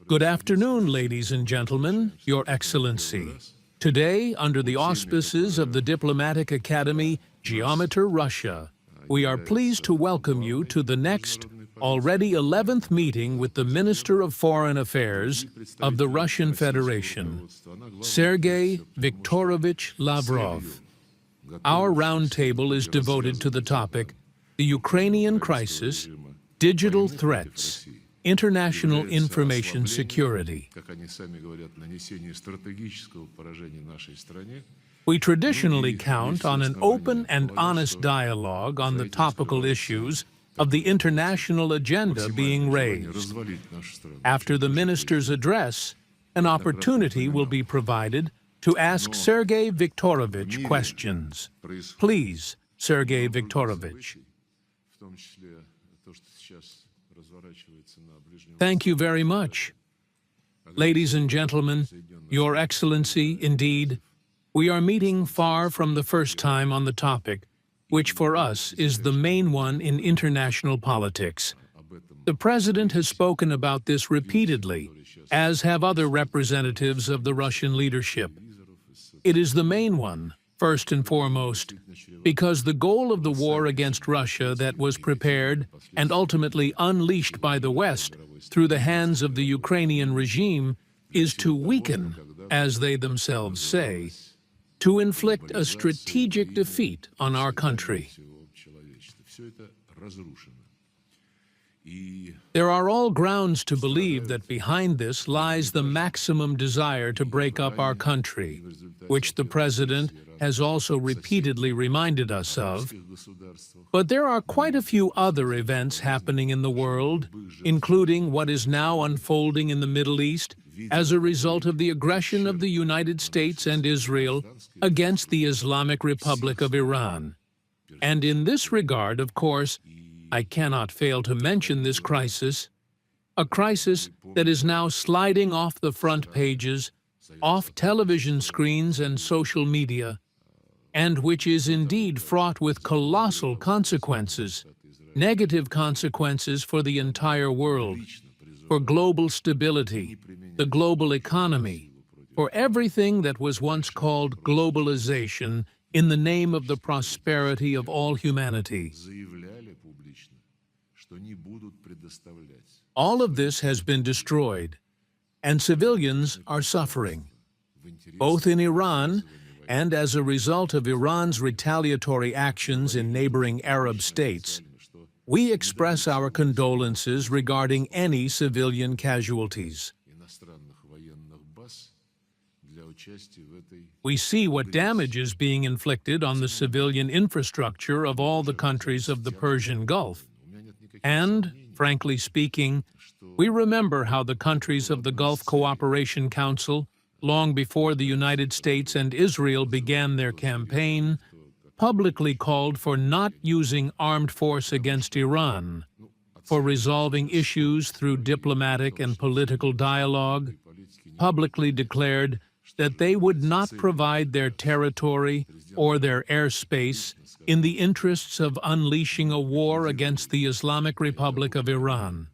Good afternoon, ladies and gentlemen, Your Excellency. Today, under the auspices of the Diplomatic Academy, Geometer Russia, we are pleased to welcome you to the next, already 11th meeting with the Minister of Foreign Affairs of the Russian Federation, Sergey Viktorovich Lavrov. Our roundtable is devoted to the topic, the Ukrainian crisis, digital threats, international information security. We traditionally count on an open and honest dialogue on the topical issues of the international agenda being raised. After the minister's address, an opportunity will be provided to ask Sergey Viktorovich questions. Please, Sergey Viktorovich. Thank you very much. Ladies and gentlemen, Your Excellency, indeed, we are meeting far from the first time on the topic, which for us is the main one in international politics. The President has spoken about this repeatedly, as have other representatives of the Russian leadership. It is the main one, first and foremost, because the goal of the war against Russia that was prepared and ultimately unleashed by the West through the hands of the Ukrainian regime is to weaken, as they themselves say, to inflict a strategic defeat on our country. There are all grounds to believe that behind this lies the maximum desire to break up our country, which the President has also repeatedly reminded us of. But there are quite a few other events happening in the world, including what is now unfolding in the Middle East as a result of the aggression of the United States and Israel against the Islamic Republic of Iran. And in this regard, of course, I cannot fail to mention this crisis, a crisis that is now sliding off the front pages, off television screens and social media, and which is indeed fraught with colossal consequences, negative consequences for the entire world, for global stability, the global economy, for everything that was once called globalization in the name of the prosperity of all humanity. All of this has been destroyed, and civilians are suffering, both in Iran and as a result of Iran's retaliatory actions in neighboring Arab states. We express our condolences regarding any civilian casualties. We see what damage is being inflicted on the civilian infrastructure of all the countries of the Persian Gulf. And, frankly speaking, we remember how the countries of the Gulf Cooperation Council, long before the United States and Israel began their campaign, publicly called for not using armed force against Iran, for resolving issues through diplomatic and political dialogue, publicly declared that they would not provide their territory or their airspace in the interests of unleashing a war against the Islamic Republic of Iran.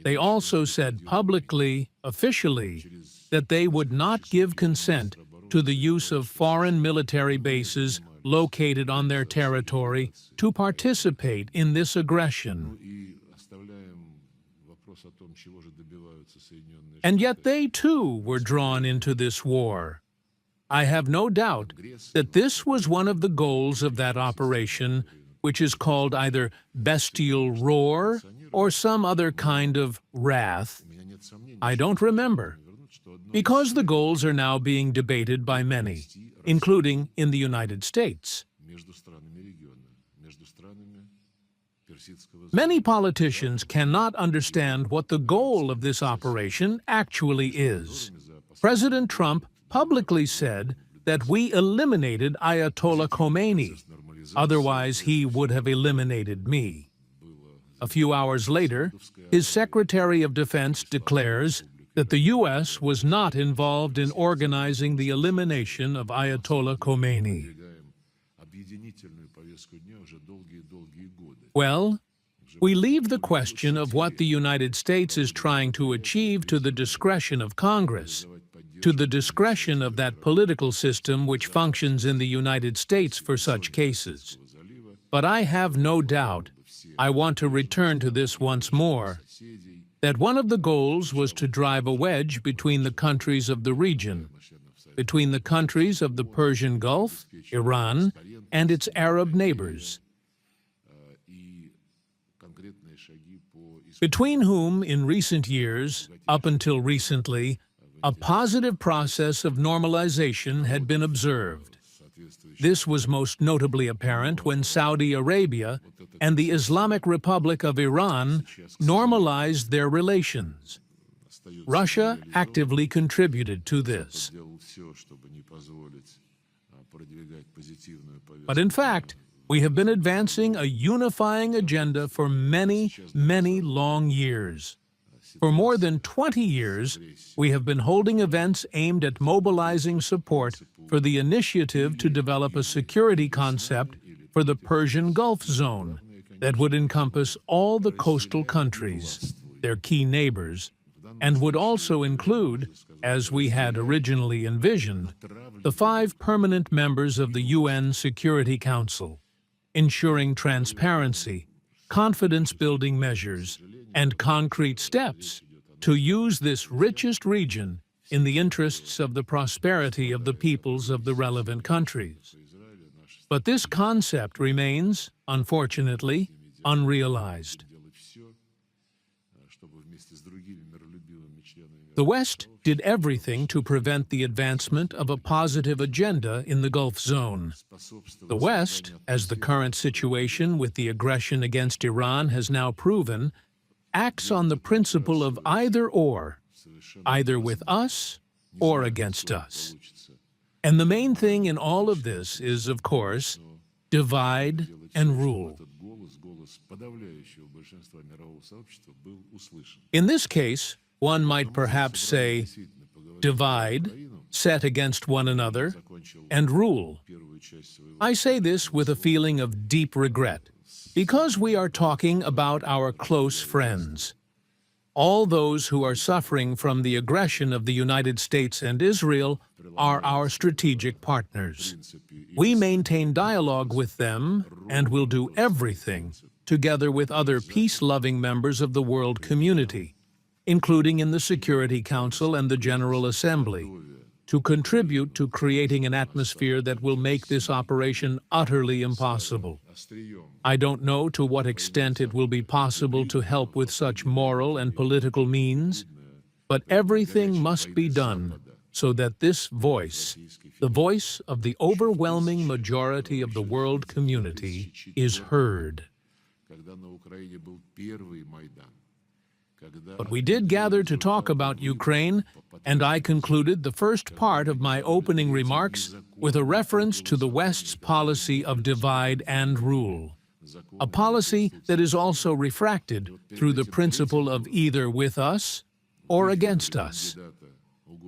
They also said publicly, officially, that they would not give consent to the use of foreign military bases located on their territory to participate in this aggression. And yet they too were drawn into this war. I have no doubt that this was one of the goals of that operation, which is called either bestial roar or some other kind of wrath. I don't remember, because the goals are now being debated by many, including in the United States. Many politicians cannot understand what the goal of this operation actually is. President Trump publicly said that we eliminated Ayatollah Khomeini, otherwise he would have eliminated me. A few hours later, his Secretary of Defense declares that the U.S. was not involved in organizing the elimination of Ayatollah Khomeini. Well, We leave the question of what the United States is trying to achieve to the discretion of Congress, to the discretion of that political system which functions in the United States for such cases. But I have no doubt, I want to return to this once more, that one of the goals was to drive a wedge between the countries of the region, between the countries of the Persian Gulf, Iran, and its Arab neighbors, between whom, in recent years, up until recently, a positive process of normalization had been observed. This was most notably apparent when Saudi Arabia and the Islamic Republic of Iran normalized their relations. Russia actively contributed to this. But in fact, we have been advancing a unifying agenda for many, many long years. For more than 20 years, we have been holding events aimed at mobilizing support for the initiative to develop a security concept for the Persian Gulf zone that would encompass all the coastal countries, their key neighbors, and would also include, as we had originally envisioned, the 5 permanent members of the UN Security Council, ensuring transparency, confidence-building measures, and concrete steps to use this richest region in the interests of the prosperity of the peoples of the relevant countries. But this concept remains, unfortunately, unrealized. The West did everything to prevent the advancement of a positive agenda in the Gulf zone. The West, as the current situation with the aggression against Iran has now proven, acts on the principle of either-or, either with us or against us. And the main thing in all of this is, of course, divide and rule. In this case, one might perhaps say, divide, set against one another, and rule. I say this with a feeling of deep regret, because we are talking about our close friends. All those who are suffering from the aggression of the United States and Israel are our strategic partners. We maintain dialogue with them and will do everything, together with other peace-loving members of the world community, including in the Security Council and the General Assembly, to contribute to creating an atmosphere that will make this operation utterly impossible. I don't know to what extent it will be possible to help with such moral and political means, but everything must be done so that this voice, the voice of the overwhelming majority of the world community, is heard. But we did gather to talk about Ukraine, and I concluded the first part of my opening remarks with a reference to the West's policy of divide and rule, a policy that is also refracted through the principle of either with us or against us.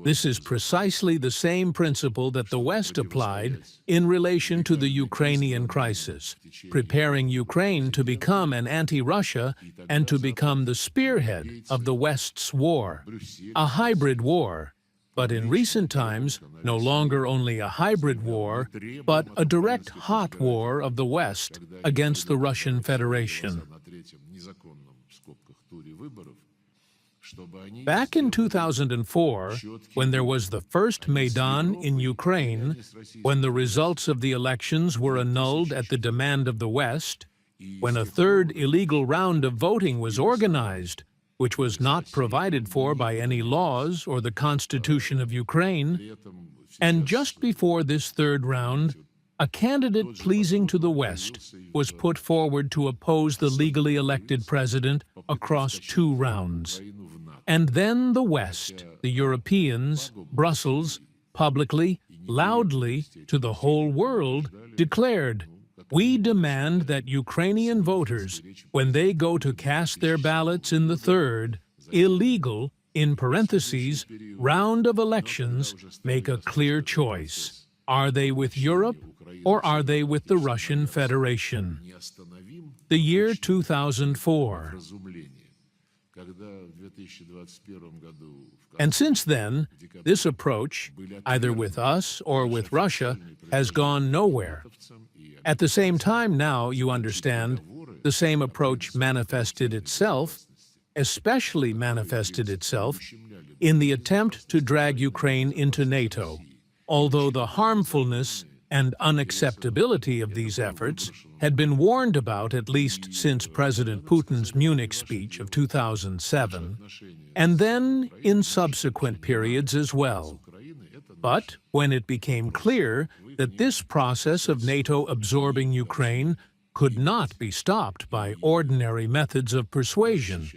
This is precisely the same principle that the West applied in relation to the Ukrainian crisis, preparing Ukraine to become an anti-Russia and to become the spearhead of the West's war, a hybrid war, but in recent times no longer only a hybrid war, but a direct hot war of the West against the Russian Federation. Back in 2004, when there was the first Maidan in Ukraine, when the results of the elections were annulled at the demand of the West, when a third illegal round of voting was organized, which was not provided for by any laws or the Constitution of Ukraine, and just before this third round, a candidate pleasing to the West was put forward to oppose the legally elected president across 2 rounds. And then the West, the Europeans, Brussels, publicly, loudly, to the whole world, declared, "We demand that Ukrainian voters, when they go to cast their ballots in the third, illegal, in parentheses, round of elections, make a clear choice. Are they with Europe or are they with the Russian Federation?" the year 2004. And since then, this approach, either with us or with Russia, has gone nowhere. At the same time now, you understand, the same approach manifested itself, especially manifested itself, in the attempt to drag Ukraine into NATO, although the harmfulness and unacceptability of these efforts had been warned about at least since President Putin's Munich speech of 2007, and then in subsequent periods as well. But when it became clear that this process of NATO absorbing Ukraine could not be stopped by ordinary methods of persuasion,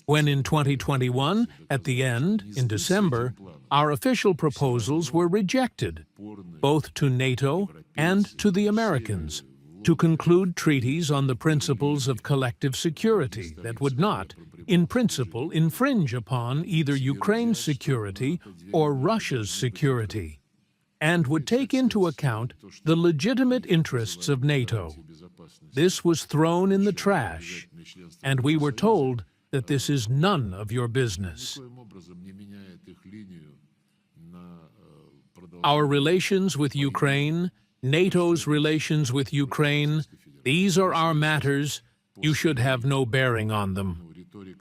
when in 2021, at the end, in December, our official proposals were rejected, both to NATO and to the Americans, to conclude treaties on the principles of collective security that would not, in principle, infringe upon either Ukraine's security or Russia's security, and would take into account the legitimate interests of NATO. This was thrown in the trash, and we were told that this is none of your business. Our relations with Ukraine, NATO's relations with Ukraine, these are our matters. You should have no bearing on them.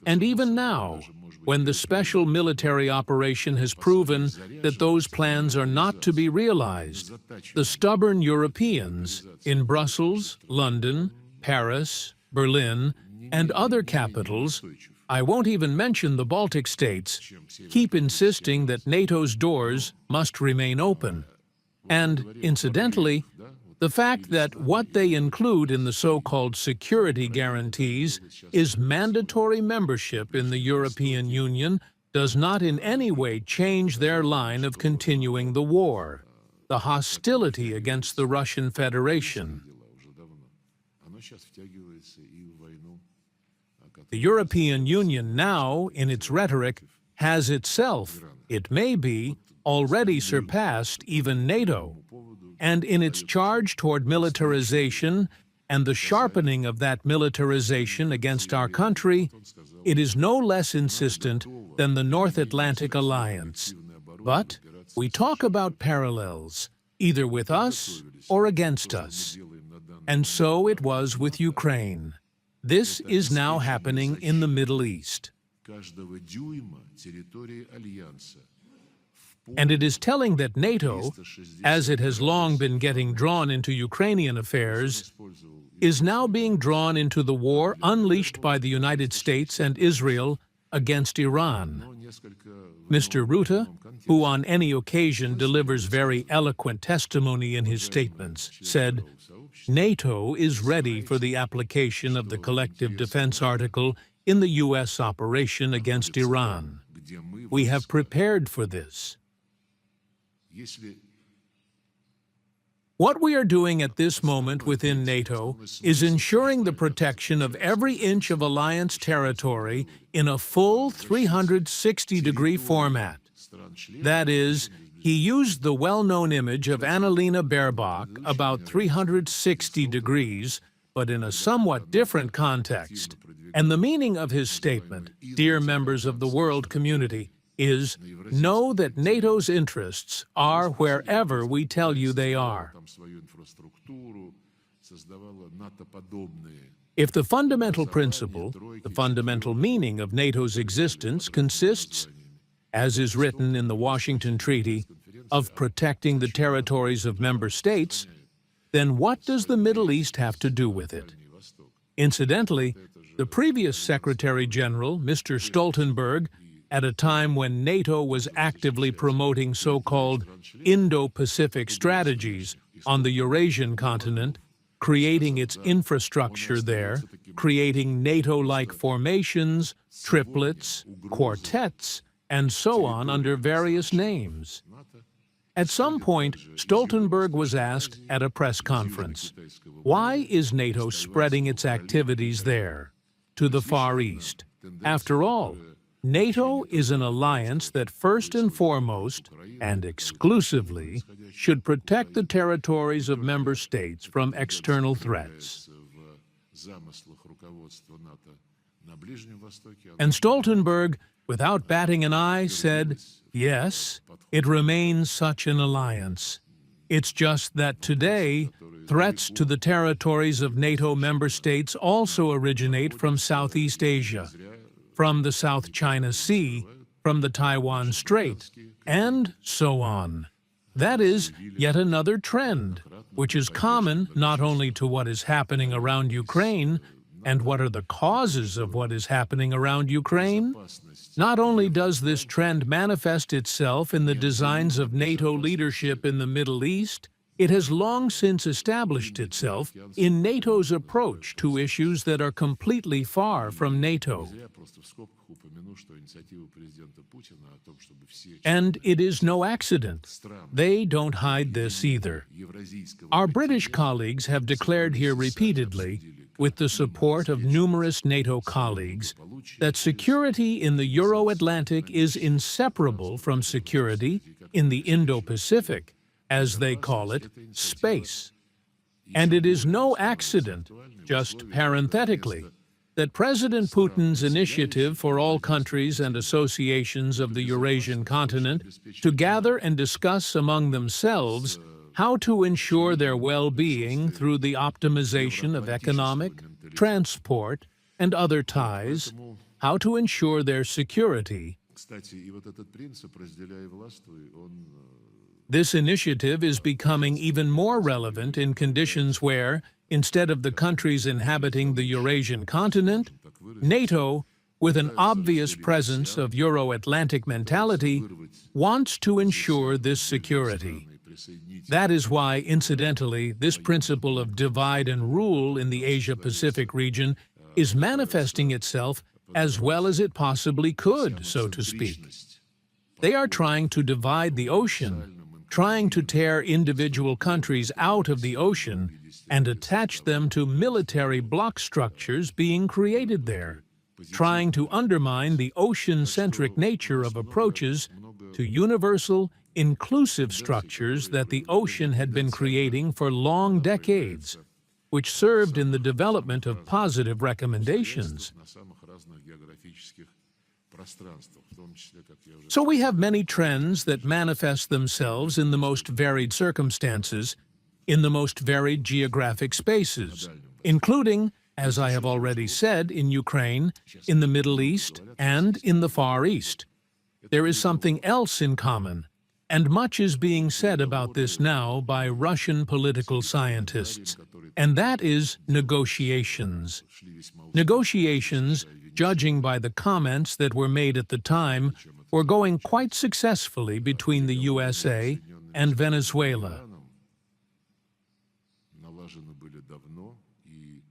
And even now, when the special military operation has proven that those plans are not to be realized, the stubborn Europeans in Brussels, London, Paris, Berlin, and other capitals, I won't even mention the Baltic states, keep insisting that NATO's doors must remain open. And, incidentally, the fact that what they include in the so-called security guarantees is mandatory membership in the European Union does not in any way change their line of continuing the war, the hostility against the Russian Federation. The European Union now, in its rhetoric, has itself, it may be, already surpassed even NATO, and in its charge toward militarization and the sharpening of that militarization against our country, it is no less insistent than the North Atlantic Alliance. But we talk about parallels, either with us or against us. And so it was with Ukraine. This is now happening in the Middle East. And it is telling that NATO, as it has long been getting drawn into Ukrainian affairs, is now being drawn into the war unleashed by the United States and Israel against Iran. Mr. Rutte, who on any occasion delivers very eloquent testimony in his statements, said, NATO is ready for the application of the collective defense article in the U.S. operation against Iran. We have prepared for this. What we are doing at this moment within NATO is ensuring the protection of every inch of alliance territory in a full 360-degree format. That is, he used the well-known image of Annalena Baerbock about 360 degrees, but in a somewhat different context. And the meaning of his statement, dear members of the world community, is know that NATO's interests are wherever we tell you they are. If the fundamental principle, the fundamental meaning of NATO's existence consists, as is written in the Washington Treaty, of protecting the territories of member states, then what does the Middle East have to do with it? Incidentally, the previous Secretary General, Mr. Stoltenberg, at a time when NATO was actively promoting so-called Indo-Pacific strategies on the Eurasian continent, creating its infrastructure there, creating NATO-like formations, triplets, quartets, and so on under various names. At some point, Stoltenberg was asked at a press conference, why is NATO spreading its activities there, to the Far East? After all, NATO is an alliance that first and foremost, and exclusively, should protect the territories of member states from external threats. And Stoltenberg, without batting an eye, said, yes, it remains such an alliance. It's just that today, threats to the territories of NATO member states also originate from Southeast Asia, from the South China Sea, from the Taiwan Strait, and so on. That is yet another trend, which is common not only to what is happening around Ukraine, and what are the causes of what is happening around Ukraine? Not only does this trend manifest itself in the designs of NATO leadership in the Middle East, it has long since established itself in NATO's approach to issues that are completely far from NATO. And it is no accident. They don't hide this either. Our British colleagues have declared here repeatedly, with the support of numerous NATO colleagues, that security in the Euro-Atlantic is inseparable from security in the Indo-Pacific, as they call it, space. And it is no accident, just parenthetically, that President Putin's initiative for all countries and associations of the Eurasian continent to gather and discuss among themselves how to ensure their well-being through the optimization of economic, transport, and other ties, how to ensure their security. This initiative is becoming even more relevant in conditions where, instead of the countries inhabiting the Eurasian continent, NATO, with an obvious presence of Euro-Atlantic mentality, wants to ensure this security. That is why, incidentally, this principle of divide and rule in the Asia-Pacific region is manifesting itself as well as it possibly could, so to speak. They are trying to divide the ocean, trying to tear individual countries out of the ocean and attach them to military bloc structures being created there, trying to undermine the ocean-centric nature of approaches to universal, inclusive structures that the ocean had been creating for long decades, which served in the development of positive recommendations. So we have many trends that manifest themselves in the most varied circumstances, in the most varied geographic spaces, including, as I have already said, in Ukraine, in the Middle East, and in the Far East. There is something else in common, and much is being said about this now by Russian political scientists, and that is negotiations. Negotiations, judging by the comments that were made at the time, were going quite successfully between the USA and Venezuela.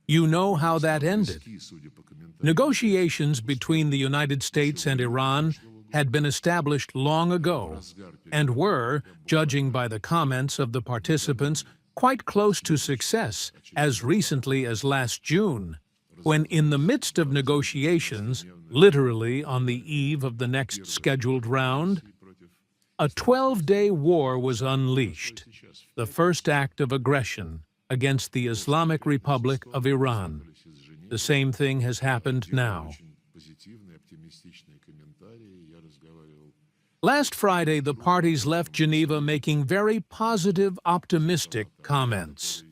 You know how that ended. Negotiations between the United States and Iran had been established long ago and were, judging by the comments of the participants, quite close to success as recently as last June, when in the midst of negotiations, literally on the eve of the next scheduled round, a 12-day war was unleashed, the first act of aggression against the Islamic Republic of Iran. The same thing has happened now. Last Friday, the parties left Geneva making very positive, optimistic comments.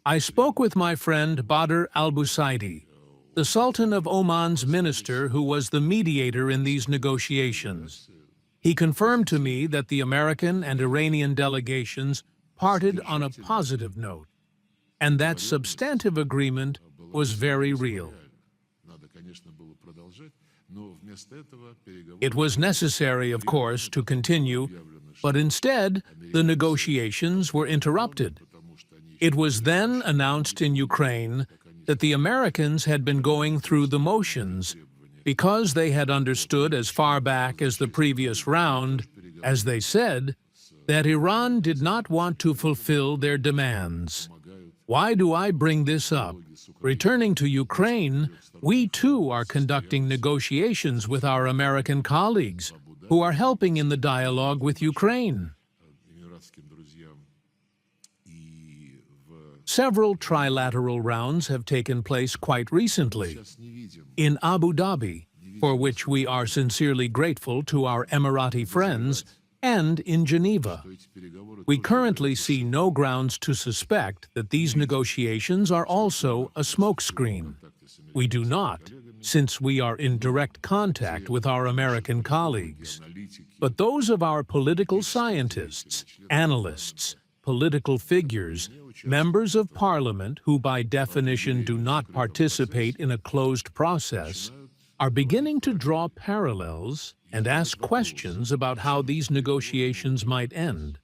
I spoke with my friend Badr al-Busaidi, the Sultan of Oman's minister who was the mediator in these negotiations. He confirmed to me that the American and Iranian delegations parted on a positive note, and that substantive agreement was very real. It was necessary, of course, to continue, but instead, the negotiations were interrupted. It was then announced in Ukraine that the Americans had been going through the motions because they had understood as far back as the previous round, as they said, that Iran did not want to fulfill their demands. Why do I bring this up? Returning to Ukraine, we too are conducting negotiations with our American colleagues who are helping in the dialogue with Ukraine. Several trilateral rounds have taken place quite recently. In Abu Dhabi, for which we are sincerely grateful to our Emirati friends, and in Geneva. We currently see no grounds to suspect that these negotiations are also a smokescreen. We do not, since we are in direct contact with our American colleagues. But those of our political scientists, analysts, political figures, members of parliament who by definition do not participate in a closed process, are beginning to draw parallels and ask questions about how these negotiations might end.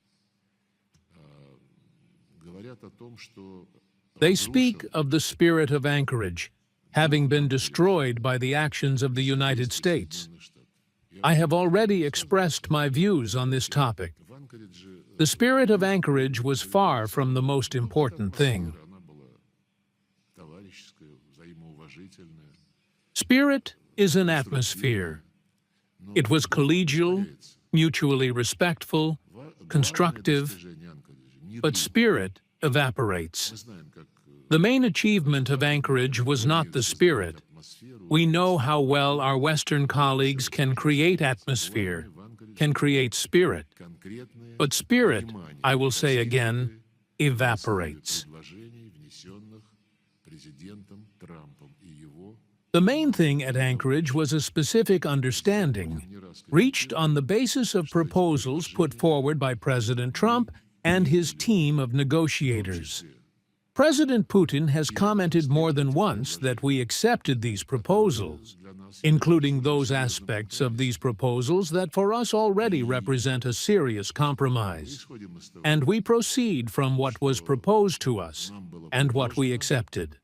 They speak of the spirit of anchorage having been destroyed by the actions of the United States. I have already expressed my views on this topic. The spirit of anchorage was far from the most important thing. Spirit is an atmosphere. It was collegial, mutually respectful, constructive, but spirit evaporates. The main achievement of anchorage was not the spirit. We know how well our Western colleagues can create atmosphere, can create spirit. But spirit, I will say again, evaporates. The main thing at Anchorage was a specific understanding, reached on the basis of proposals put forward by President Trump and his team of negotiators. President Putin has commented more than once that we accepted these proposals, including those aspects of these proposals that for us already represent a serious compromise. And we proceed from what was proposed to us and what we accepted.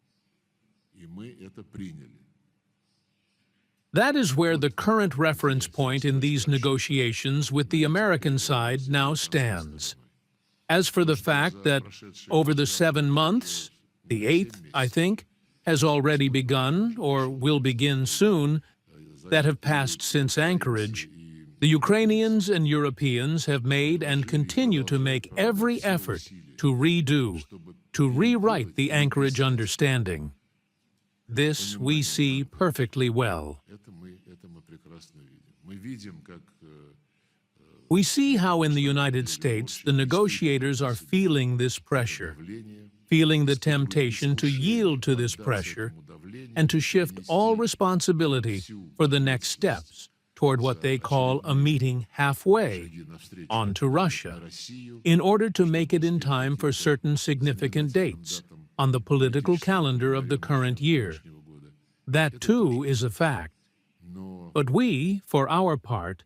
That is where the current reference point in these negotiations with the American side now stands. As for the fact that over the 7 months, the 8th, I think, has already begun, or will begin soon, that have passed since Anchorage, the Ukrainians and Europeans have made and continue to make every effort to rewrite the Anchorage understanding. This we see perfectly well. We see how in the United States the negotiators are feeling this pressure, feeling the temptation to yield to this pressure and to shift all responsibility for the next steps toward what they call a meeting halfway, on to Russia, in order to make it in time for certain significant dates on the political calendar of the current year. That too is a fact. But we, for our part,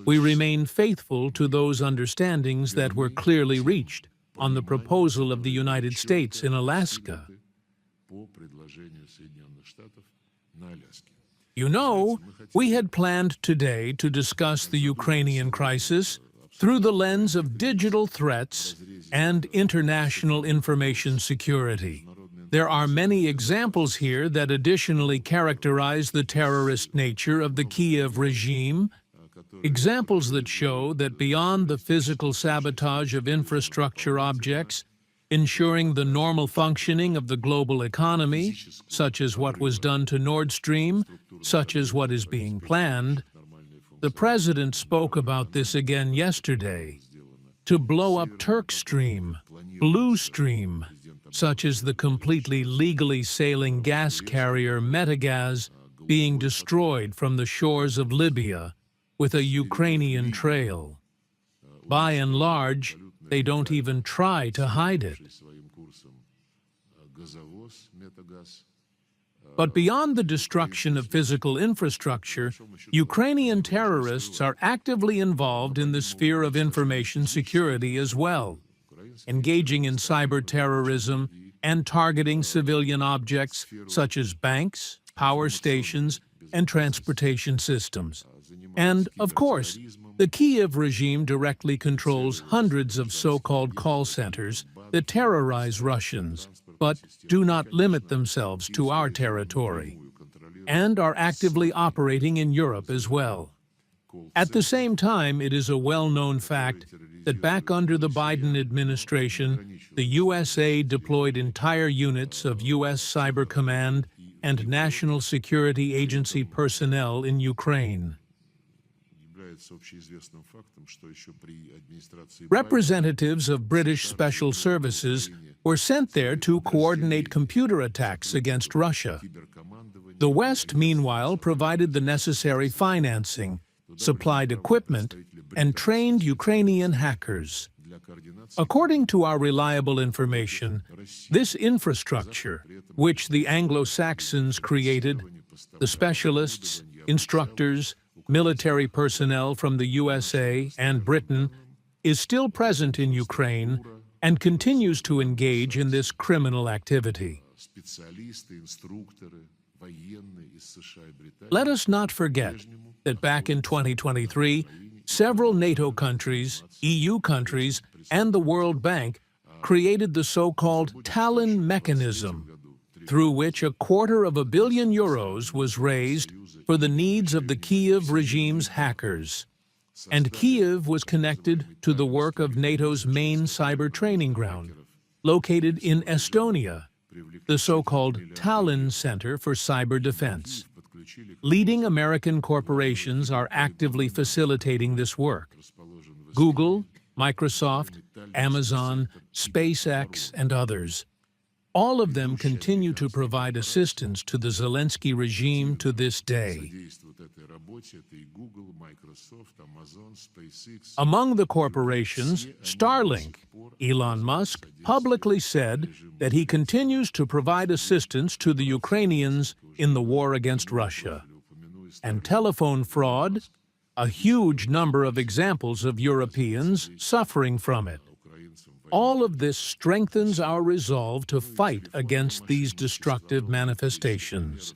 we remain faithful to those understandings that were clearly reached on the proposal of the United States in Alaska. You know, we had planned today to discuss the Ukrainian crisis through the lens of digital threats and international information security. There are many examples here that additionally characterize the terrorist nature of the Kiev regime, examples that show that beyond the physical sabotage of infrastructure objects, ensuring the normal functioning of the global economy, such as what was done to Nord Stream, such as what is being planned, the President spoke about this again yesterday, to blow up Turk Stream, Blue Stream, such as the completely legally sailing gas carrier Metagaz being destroyed from the shores of Libya with a Ukrainian trail. By and large, they don't even try to hide it. But beyond the destruction of physical infrastructure, Ukrainian terrorists are actively involved in the sphere of information security as well, engaging in cyber terrorism and targeting civilian objects such as banks, power stations, and transportation systems. And, of course, the Kiev regime directly controls hundreds of so-called call centers that terrorize Russians, but do not limit themselves to our territory, and are actively operating in Europe as well. At the same time, it is a well-known fact that back under the Biden administration, the USA deployed entire units of U.S. Cyber Command and National Security Agency personnel in Ukraine. Representatives of British Special Services were sent there to coordinate computer attacks against Russia. The West, meanwhile, provided the necessary financing, supplied equipment, and trained Ukrainian hackers. According to our reliable information, this infrastructure, which the Anglo-Saxons created, the specialists, instructors, military personnel from the USA and Britain, is still present in Ukraine and continues to engage in this criminal activity. Let us not forget that back in 2023, several NATO countries, EU countries, and the World Bank created the so-called Talon mechanism, through which €250 million was raised for the needs of the Kyiv regime's hackers. And Kyiv was connected to the work of NATO's main cyber training ground, located in Estonia, the so-called Talon Center for Cyber Defense. Leading American corporations are actively facilitating this work. Google, Microsoft, Amazon, SpaceX, and others. All of them continue to provide assistance to the Zelensky regime to this day. Among the corporations, Starlink, Elon Musk publicly said that he continues to provide assistance to the Ukrainians in the war against Russia. And telephone fraud, a huge number of examples of Europeans suffering from it. All of this strengthens our resolve to fight against these destructive manifestations.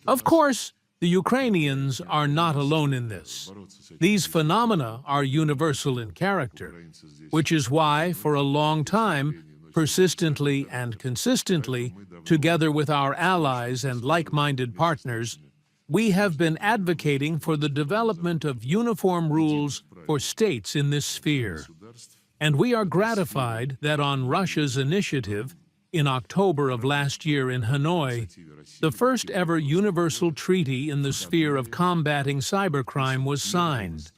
Of course, the Ukrainians are not alone in this. These phenomena are universal in character, which is why, for a long time, persistently and consistently, together with our allies and like-minded partners, we have been advocating for the development of uniform rules for states in this sphere. And we are gratified that on Russia's initiative, in October of last year in Hanoi, the first ever universal treaty in the sphere of combating cybercrime was signed,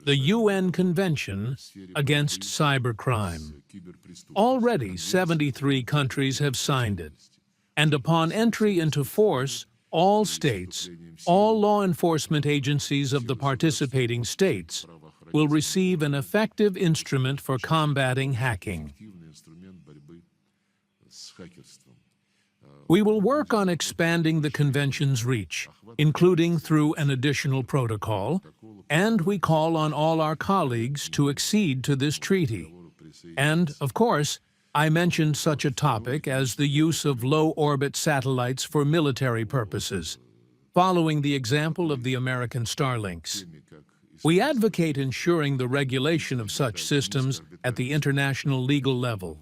the UN Convention Against Cybercrime. Already 73 countries have signed it, and upon entry into force, all states, all law enforcement agencies of the participating states, will receive an effective instrument for combating hacking. We will work on expanding the Convention's reach, including through an additional protocol, and we call on all our colleagues to accede to this treaty. And, of course, I mentioned such a topic as the use of low-orbit satellites for military purposes, following the example of the American Starlinks. We advocate ensuring the regulation of such systems at the international legal level.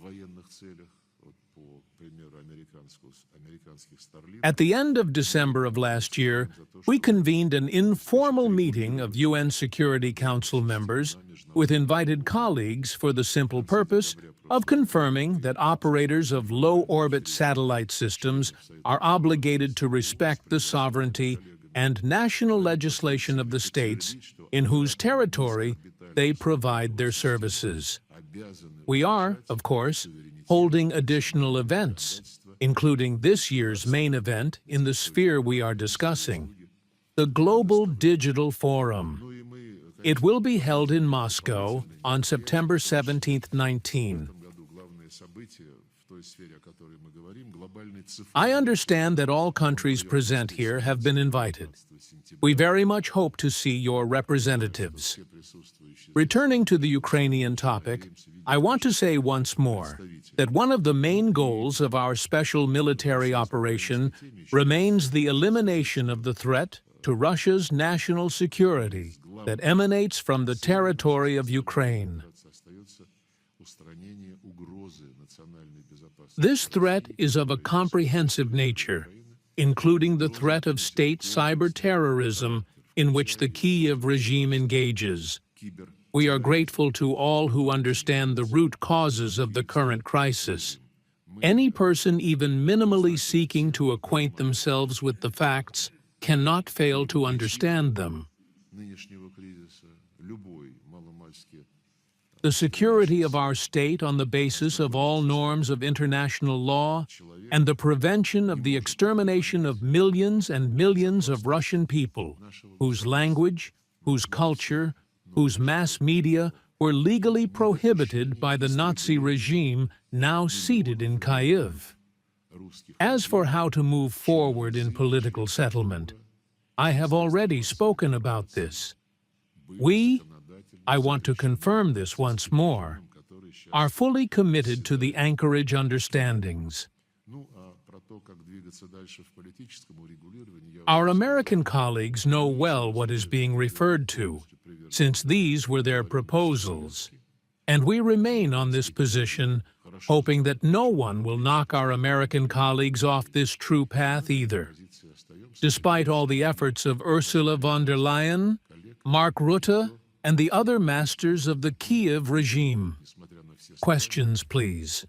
At the end of December of last year, we convened an informal meeting of UN Security Council members with invited colleagues for the simple purpose of confirming that operators of low-orbit satellite systems are obligated to respect the sovereignty and national legislation of the states in whose territory they provide their services. We are, of course, holding additional events, including this year's main event in the sphere we are discussing, the Global Digital Forum. It will be held in Moscow on September 17-19. I understand that all countries present here have been invited. We very much hope to see your representatives. Returning to the Ukrainian topic, I want to say once more that one of the main goals of our special military operation remains the elimination of the threat to Russia's national security that emanates from the territory of Ukraine. This threat is of a comprehensive nature, including the threat of state cyber terrorism in which the Kyiv regime engages. We are grateful to all who understand the root causes of the current crisis. Any person even minimally seeking to acquaint themselves with the facts cannot fail to understand them. The security of our state on the basis of all norms of international law and the prevention of the extermination of millions and millions of Russian people, whose language, whose culture, whose mass media were legally prohibited by the Nazi regime now seated in Kyiv. As for how to move forward in political settlement, I have already spoken about this. I want to confirm this once more, are fully committed to the Anchorage understandings. Our American colleagues know well what is being referred to, since these were their proposals, and we remain on this position, hoping that no one will knock our American colleagues off this true path either. Despite all the efforts of Ursula von der Leyen, Mark Rutte, and the other masters of the Kyiv regime. Questions, please.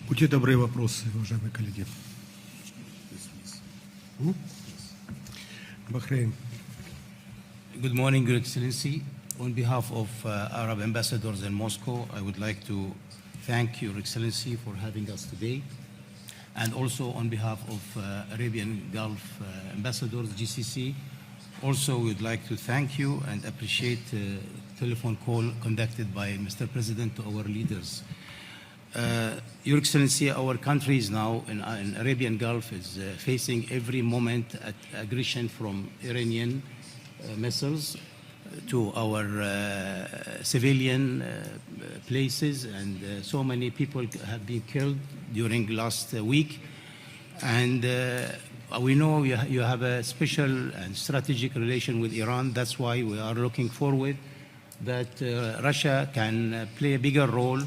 Будьте добры, вопросы, уважаемые коллеги. Bahrain. Good morning, Your Excellency. On behalf of Arab ambassadors in Moscow, I would like to thank Your Excellency for having us today. And also on behalf of Arabian Gulf ambassadors, GCC, also we would like to thank you and appreciate the telephone call conducted by Mr. President to our leaders. Your Excellency, our country is now in Arabian Gulf is facing every moment aggression from Iranian missiles to our civilian places, and so many people have been killed during last week. And we know you have a special and strategic relation with Iran. That's why we are looking forward that Russia can play a bigger role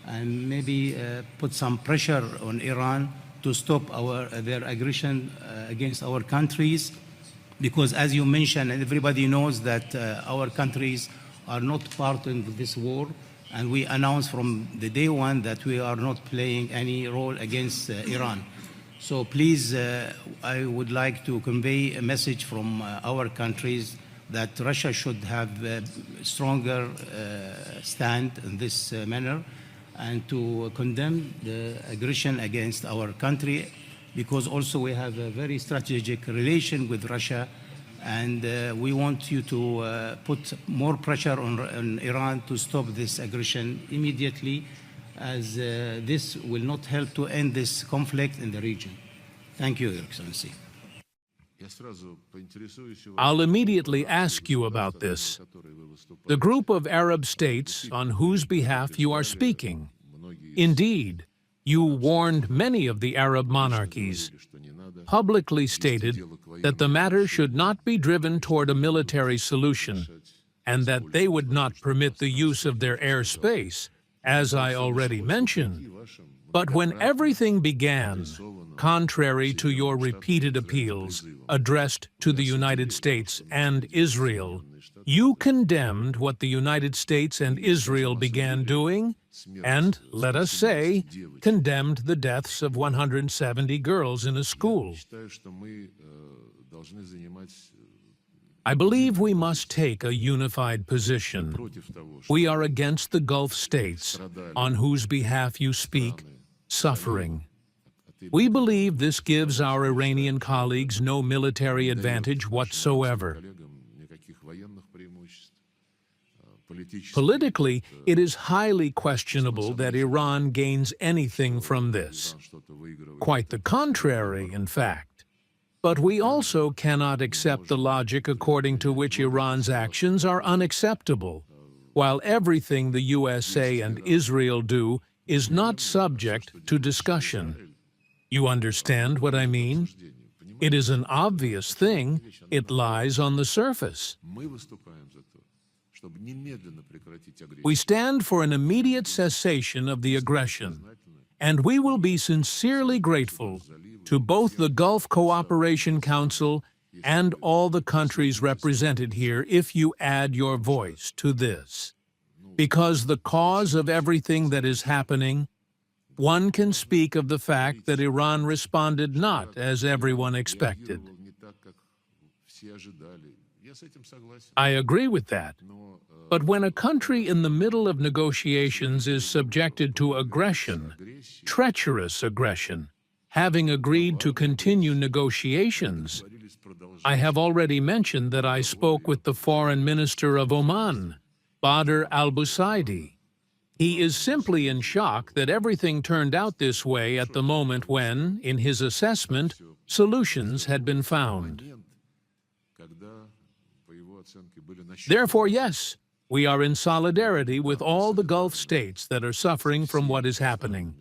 and maybe put some pressure on Iran to stop their aggression against our countries. Because as you mentioned, and everybody knows that our countries are not part of this war, and we announced from the day one that we are not playing any role against Iran. So please, I would like to convey a message from our countries that Russia should have a stronger stand in this manner, and to condemn the aggression against our country, because also we have a very strategic relation with Russia, and we want you to put more pressure on Iran to stop this aggression immediately, as this will not help to end this conflict in the region. Thank you, Your Excellency. I'll immediately ask you about this. The group of Arab states on whose behalf you are speaking. Indeed, you warned many of the Arab monarchies, publicly stated that the matter should not be driven toward a military solution, and that they would not permit the use of their airspace, as I already mentioned. But when everything began, contrary to your repeated appeals addressed to the United States and Israel, you condemned what the United States and Israel began doing, and, let us say, condemned the deaths of 170 girls in a school. I believe we must take a unified position. We are against the Gulf states, on whose behalf you speak, suffering. We believe this gives our Iranian colleagues no military advantage whatsoever. Politically, it is highly questionable that Iran gains anything from this. Quite the contrary, in fact. But we also cannot accept the logic according to which Iran's actions are unacceptable, while everything the USA and Israel do is not subject to discussion. You understand what I mean? It is an obvious thing. It lies on the surface. We stand for an immediate cessation of the aggression, and we will be sincerely grateful to both the Gulf Cooperation Council and all the countries represented here if you add your voice to this. Because the cause of everything that is happening, one can speak of the fact that Iran responded not as everyone expected. I agree with that. But when a country in the middle of negotiations is subjected to aggression, treacherous aggression, having agreed to continue negotiations, I have already mentioned that I spoke with the Foreign Minister of Oman, Badr al-Busaidi. He is simply in shock that everything turned out this way at the moment when, in his assessment, solutions had been found. Therefore, yes, we are in solidarity with all the Gulf states that are suffering from what is happening.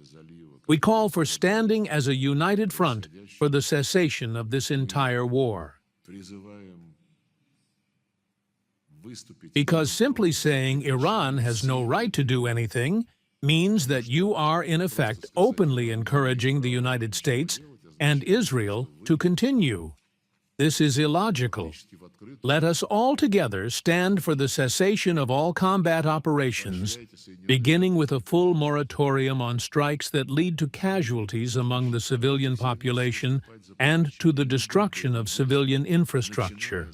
We call for standing as a united front for the cessation of this entire war. Because simply saying Iran has no right to do anything means that you are, in effect, openly encouraging the United States and Israel to continue. This is illogical. Let us all together stand for the cessation of all combat operations, beginning with a full moratorium on strikes that lead to casualties among the civilian population and to the destruction of civilian infrastructure.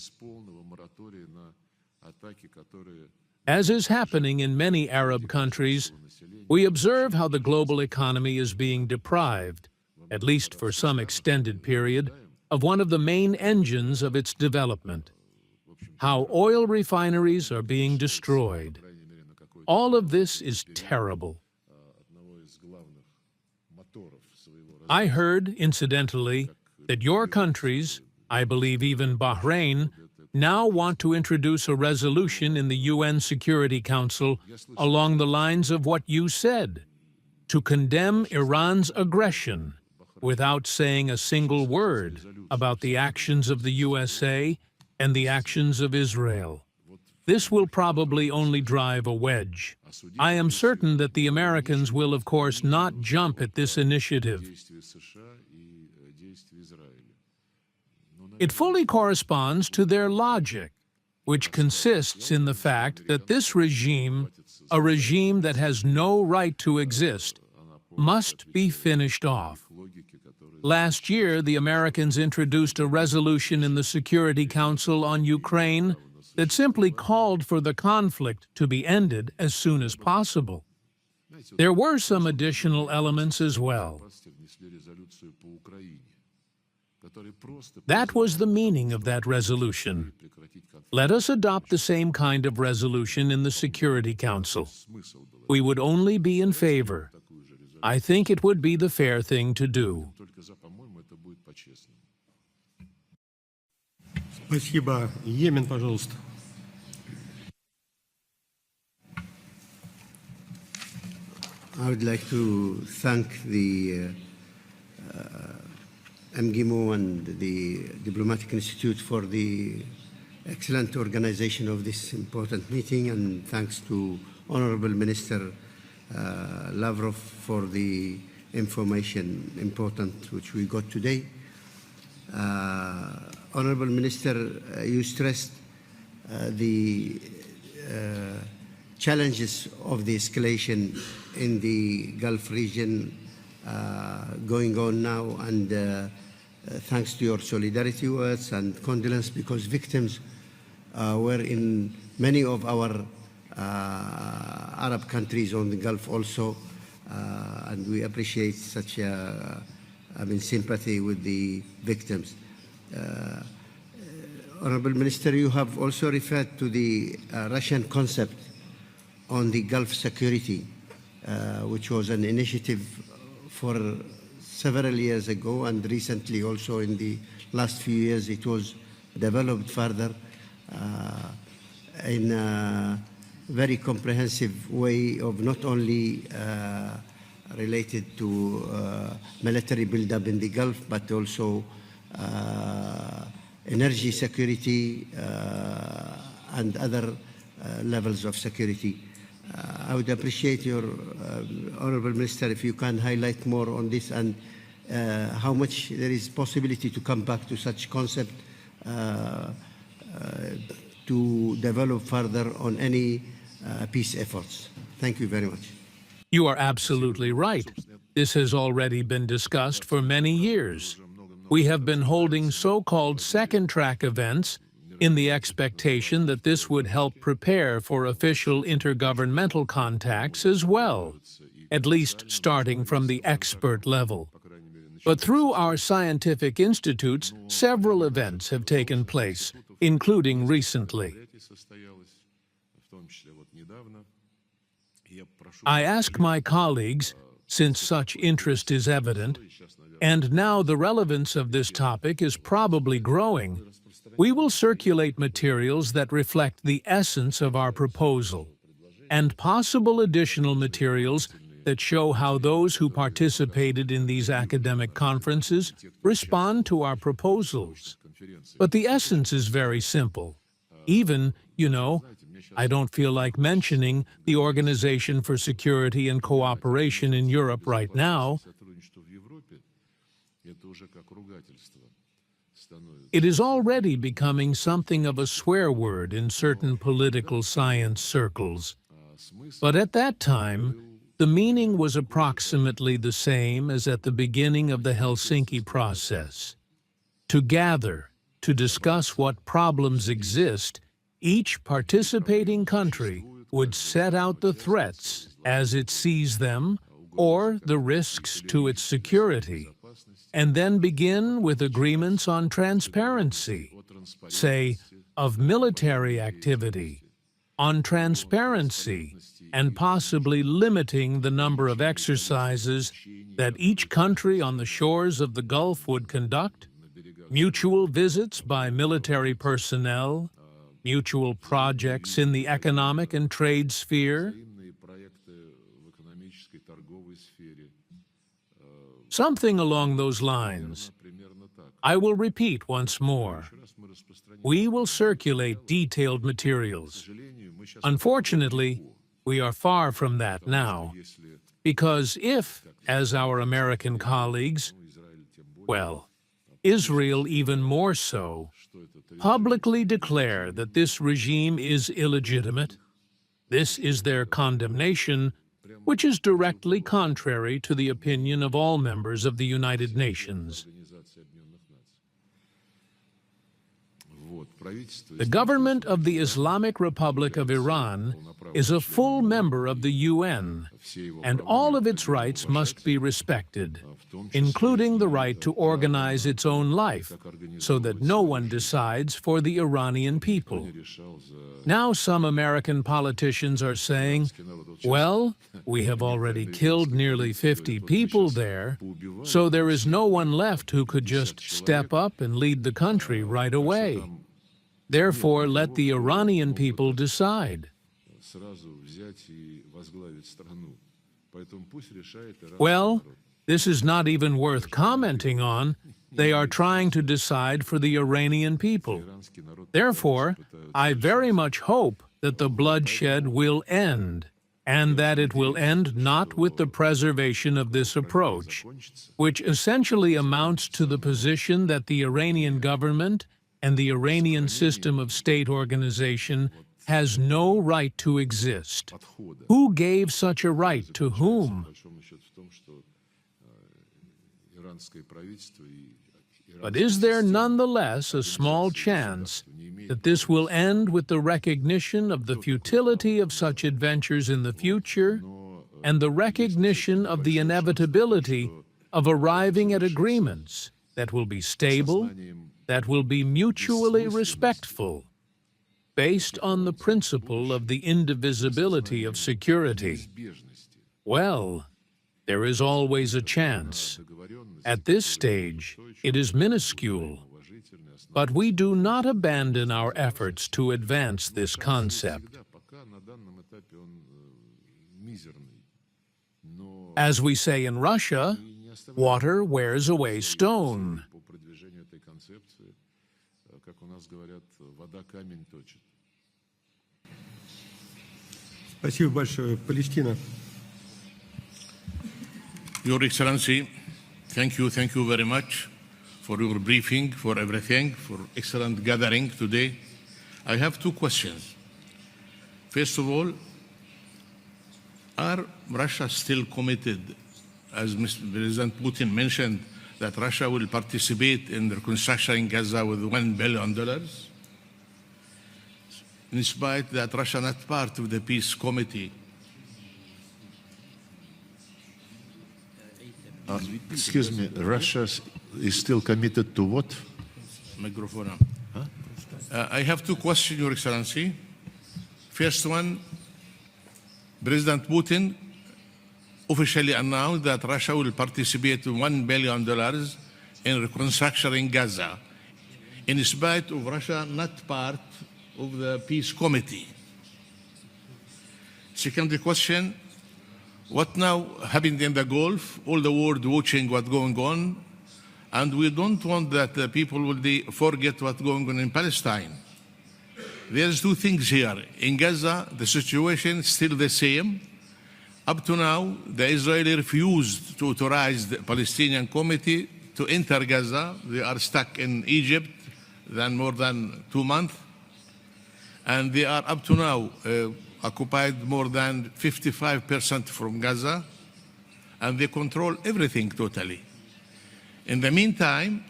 As is happening in many Arab countries, we observe how the global economy is being deprived, at least for some extended period, of one of the main engines of its development. How oil refineries are being destroyed. All of this is terrible. I heard, incidentally, that your countries, I believe even Bahrain, now want to introduce a resolution in the UN Security Council along the lines of what you said, to condemn Iran's aggression without saying a single word about the actions of the USA and the actions of Israel. This will probably only drive a wedge. I am certain that the Americans will, of course, not jump at this initiative. It fully corresponds to their logic, which consists in the fact that this regime, a regime that has no right to exist, must be finished off. Last year, the Americans introduced a resolution in the Security Council on Ukraine that simply called for the conflict to be ended as soon as possible. There were some additional elements as well. That was the meaning of that resolution. Let us adopt the same kind of resolution in the Security Council. We would only be in favor. I think it would be the fair thing to do. Спасибо. Йемен, пожалуйста. I would like to thank the MGIMO and the Diplomatic Institute for the excellent organization of this important meeting, and thanks to Honorable Minister Lavrov for the information important which we got today. Honorable Minister, you stressed the challenges of the escalation in the Gulf region going on now, and thanks to your solidarity words and condolence, because victims were in many of our Arab countries on the Gulf also, and we appreciate such sympathy with the victims. Honorable Minister, you have also referred to the Russian concept on the Gulf security, which was an initiative for several years ago, and recently also in the last few years it was developed further in a very comprehensive way of not only related to military buildup in the Gulf, but also energy security and other levels of security. I would appreciate your Honorable Minister if you can highlight more on this and how much there is possibility to come back to such concept to develop further on any peace efforts. Thank you very much. You are absolutely right. This has already been discussed for many years. We have been holding so-called second-track events in the expectation that this would help prepare for official intergovernmental contacts as well, at least starting from the expert level. But through our scientific institutes, several events have taken place, including recently. I ask my colleagues, since such interest is evident, and now the relevance of this topic is probably growing, we will circulate materials that reflect the essence of our proposal, and possible additional materials that show how those who participated in these academic conferences respond to our proposals. But the essence is very simple. Even, I don't feel like mentioning the Organization for Security and Cooperation in Europe right now. It is already becoming something of a swear word in certain political science circles. But at that time, the meaning was approximately the same as at the beginning of the Helsinki process. To gather, to discuss what problems exist, each participating country would set out the threats as it sees them or the risks to its security, and then begin with agreements on transparency, say, of military activity, on transparency, and possibly limiting the number of exercises that each country on the shores of the Gulf would conduct, mutual visits by military personnel, mutual projects in the economic and trade sphere, something along those lines. I will repeat once more. We will circulate detailed materials. Unfortunately, we are far from that now, because if, as our American colleagues, well, Israel even more so, publicly declare that this regime is illegitimate, this is their condemnation, which is directly contrary to the opinion of all members of the United Nations. The government of the Islamic Republic of Iran is a full member of the UN, and all of its rights must be respected, including the right to organize its own life, so that no one decides for the Iranian people. Now some American politicians are saying, well, we have already killed nearly 50 people there, so there is no one left who could just step up and lead the country right away. Therefore, let the Iranian people decide. Well, this is not even worth commenting on. They are trying to decide for the Iranian people. Therefore, I very much hope that the bloodshed will end, and that it will end not with the preservation of this approach, which essentially amounts to the position that the Iranian government and the Iranian system of state organization has no right to exist. Who gave such a right to whom? But is there nonetheless a small chance that this will end with the recognition of the futility of such adventures in the future and the recognition of the inevitability of arriving at agreements that will be stable, that will be mutually respectful, based on the principle of the indivisibility of security? Well, there is always a chance. At this stage, it is minuscule, but we do not abandon our efforts to advance this concept. As we say in Russia, water wears away stone. Спасибо большое. Палестина. Your Excellency, thank you very much for your briefing, for everything, for excellent gathering today. I have two questions. First of all, are Russia still committed, as Mr. President Putin mentioned, that Russia will participate in the reconstruction in Gaza with $1 billion? In spite that Russia not part of the peace committee. Excuse me, Russia is still committed to what? Microphone. I have two questions, Your Excellency. First one, President Putin officially announced that Russia will participate in $1 billion in reconstruction in Gaza, in spite of Russia not part of the peace committee. Second question, what now happened in the Gulf? All the world watching what's going on, and we don't want that the people will forget what's going on in Palestine. There's two things here. In Gaza, the situation is still the same. Up to now, the Israeli refused to authorize the Palestinian committee to enter Gaza. They are stuck in Egypt more than 2 months. And they are up to now occupied more than 55% from Gaza, and they control everything totally. In the meantime,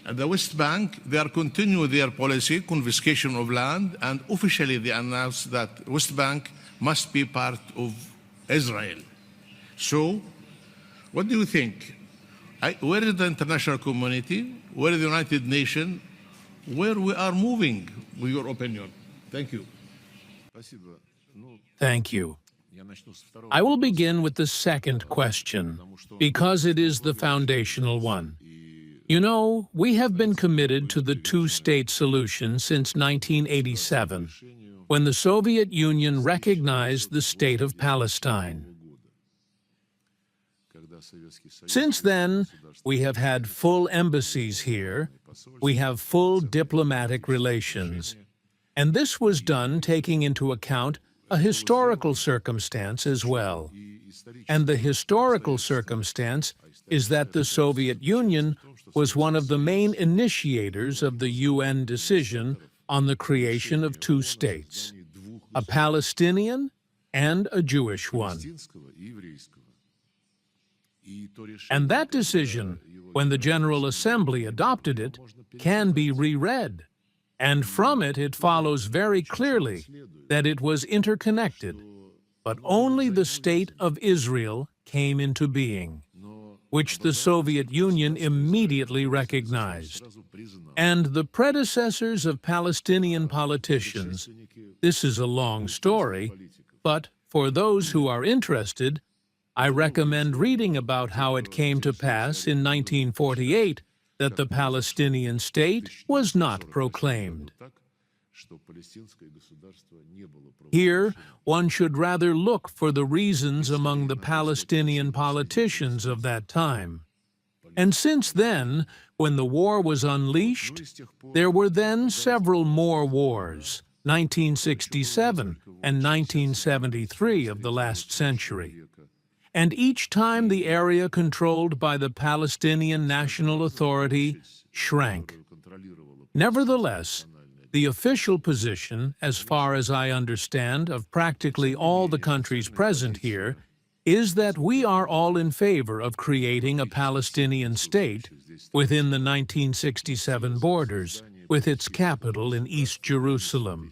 at the West Bank, they are continuing their policy, confiscation of land, and officially they announced that West Bank must be part of Israel. So, what do you think? Where is the international community? Where is the United Nations? Where we are moving, with your opinion? Thank you. Thank you. I will begin with the second question, because it is the foundational one. You know, we have been committed to the two-state solution since 1987, when the Soviet Union recognized the state of Palestine. Since then, we have had full embassies here, we have full diplomatic relations, and this was done taking into account a historical circumstance as well. And the historical circumstance is that the Soviet Union was one of the main initiators of the UN decision on the creation of two states, a Palestinian and a Jewish one. And that decision, when the General Assembly adopted it, can be reread. And from it, it follows very clearly that it was interconnected, but only the State of Israel came into being, which the Soviet Union immediately recognized. And the predecessors of Palestinian politicians, this is a long story, but for those who are interested, I recommend reading about how it came to pass in 1948 that the Palestinian state was not proclaimed. Here, one should rather look for the reasons among the Palestinian politicians of that time. And since then, when the war was unleashed, there were then several more wars, 1967 and 1973 of the last century. And each time the area controlled by the Palestinian National Authority shrank. Nevertheless, the official position, as far as I understand, of practically all the countries present here, is that we are all in favor of creating a Palestinian state within the 1967 borders, with its capital in East Jerusalem,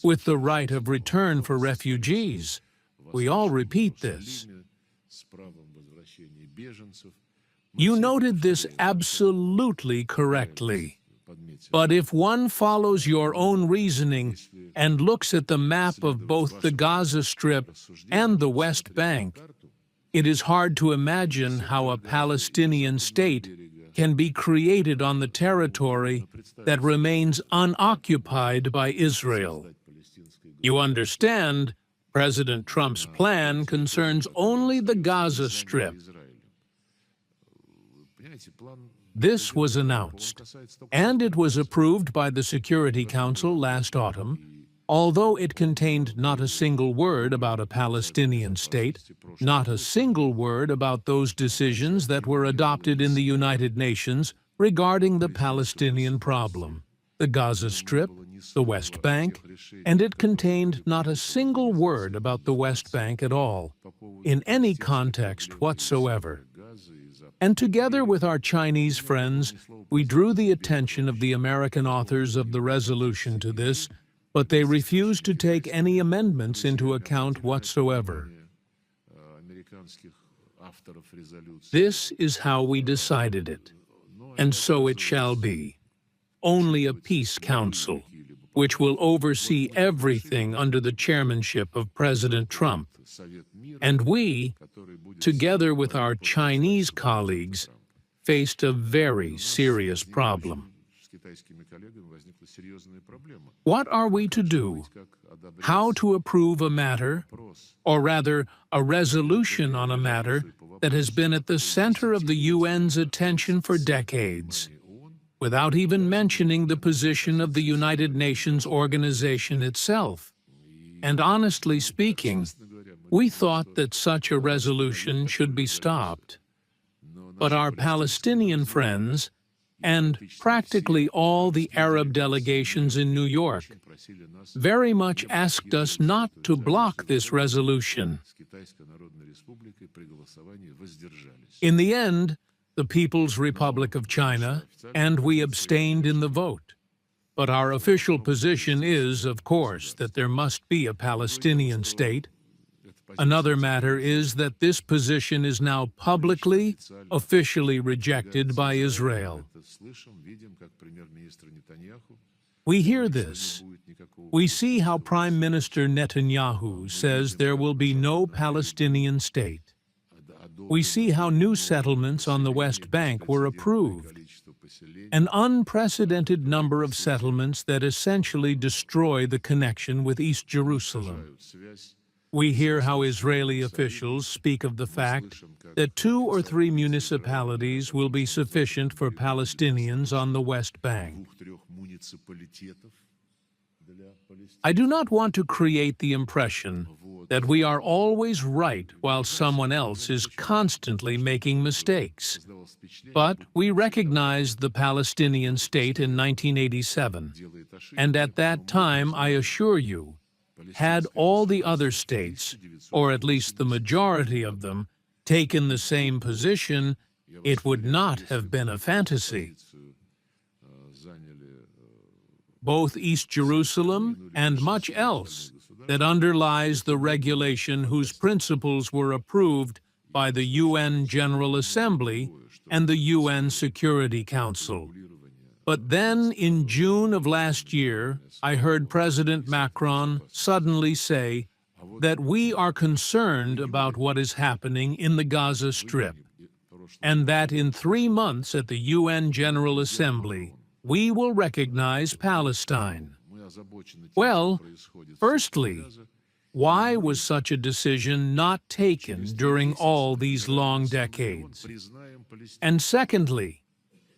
with the right of return for refugees. We all repeat this. You noted this absolutely correctly. But if one follows your own reasoning and looks at the map of both the Gaza Strip and the West Bank, it is hard to imagine how a Palestinian state can be created on the territory that remains unoccupied by Israel. You understand, President Trump's plan concerns only the Gaza Strip. This was announced, and it was approved by the Security Council last autumn, Although it contained not a single word about a Palestinian state, not a single word about those decisions that were adopted in the United Nations regarding the Palestinian problem, the Gaza Strip, the West Bank, and it contained not a single word about the West Bank at all, in any context whatsoever. And together with our Chinese friends, we drew the attention of the American authors of the resolution to this, but they refused to take any amendments into account whatsoever. This is how we decided it, and so it shall be. Only a peace council, which will oversee everything under the chairmanship of President Trump. And we, together with our Chinese colleagues, faced a very serious problem. What are we to do? How to approve a matter, or rather, a resolution on a matter that has been at the center of the UN's attention for decades, without even mentioning the position of the United Nations organization itself? And honestly speaking, we thought that such a resolution should be stopped. But our Palestinian friends, and practically all the Arab delegations in New York, very much asked us not to block this resolution. In the end, the People's Republic of China, and we abstained in the vote. But our official position is, of course, that there must be a Palestinian state. Another matter is that this position is now publicly, officially rejected by Israel. We hear this. We see how Prime Minister Netanyahu says there will be no Palestinian state. We see how new settlements on the West Bank were approved, an unprecedented number of settlements that essentially destroy the connection with East Jerusalem. We hear how Israeli officials speak of the fact that 2 or 3 municipalities will be sufficient for Palestinians on the West Bank. I do not want to create the impression that we are always right while someone else is constantly making mistakes. But we recognized the Palestinian state in 1987, and at that time, I assure you, had all the other states, or at least the majority of them, taken the same position, it would not have been a fantasy. Both East Jerusalem and much else that underlies the regulation whose principles were approved by the UN General Assembly and the UN Security Council. But then, in June of last year, I heard President Macron suddenly say that we are concerned about what is happening in the Gaza Strip, and that in 3 months at the UN General Assembly, we will recognize Palestine. Well, firstly, why was such a decision not taken during all these long decades? And secondly,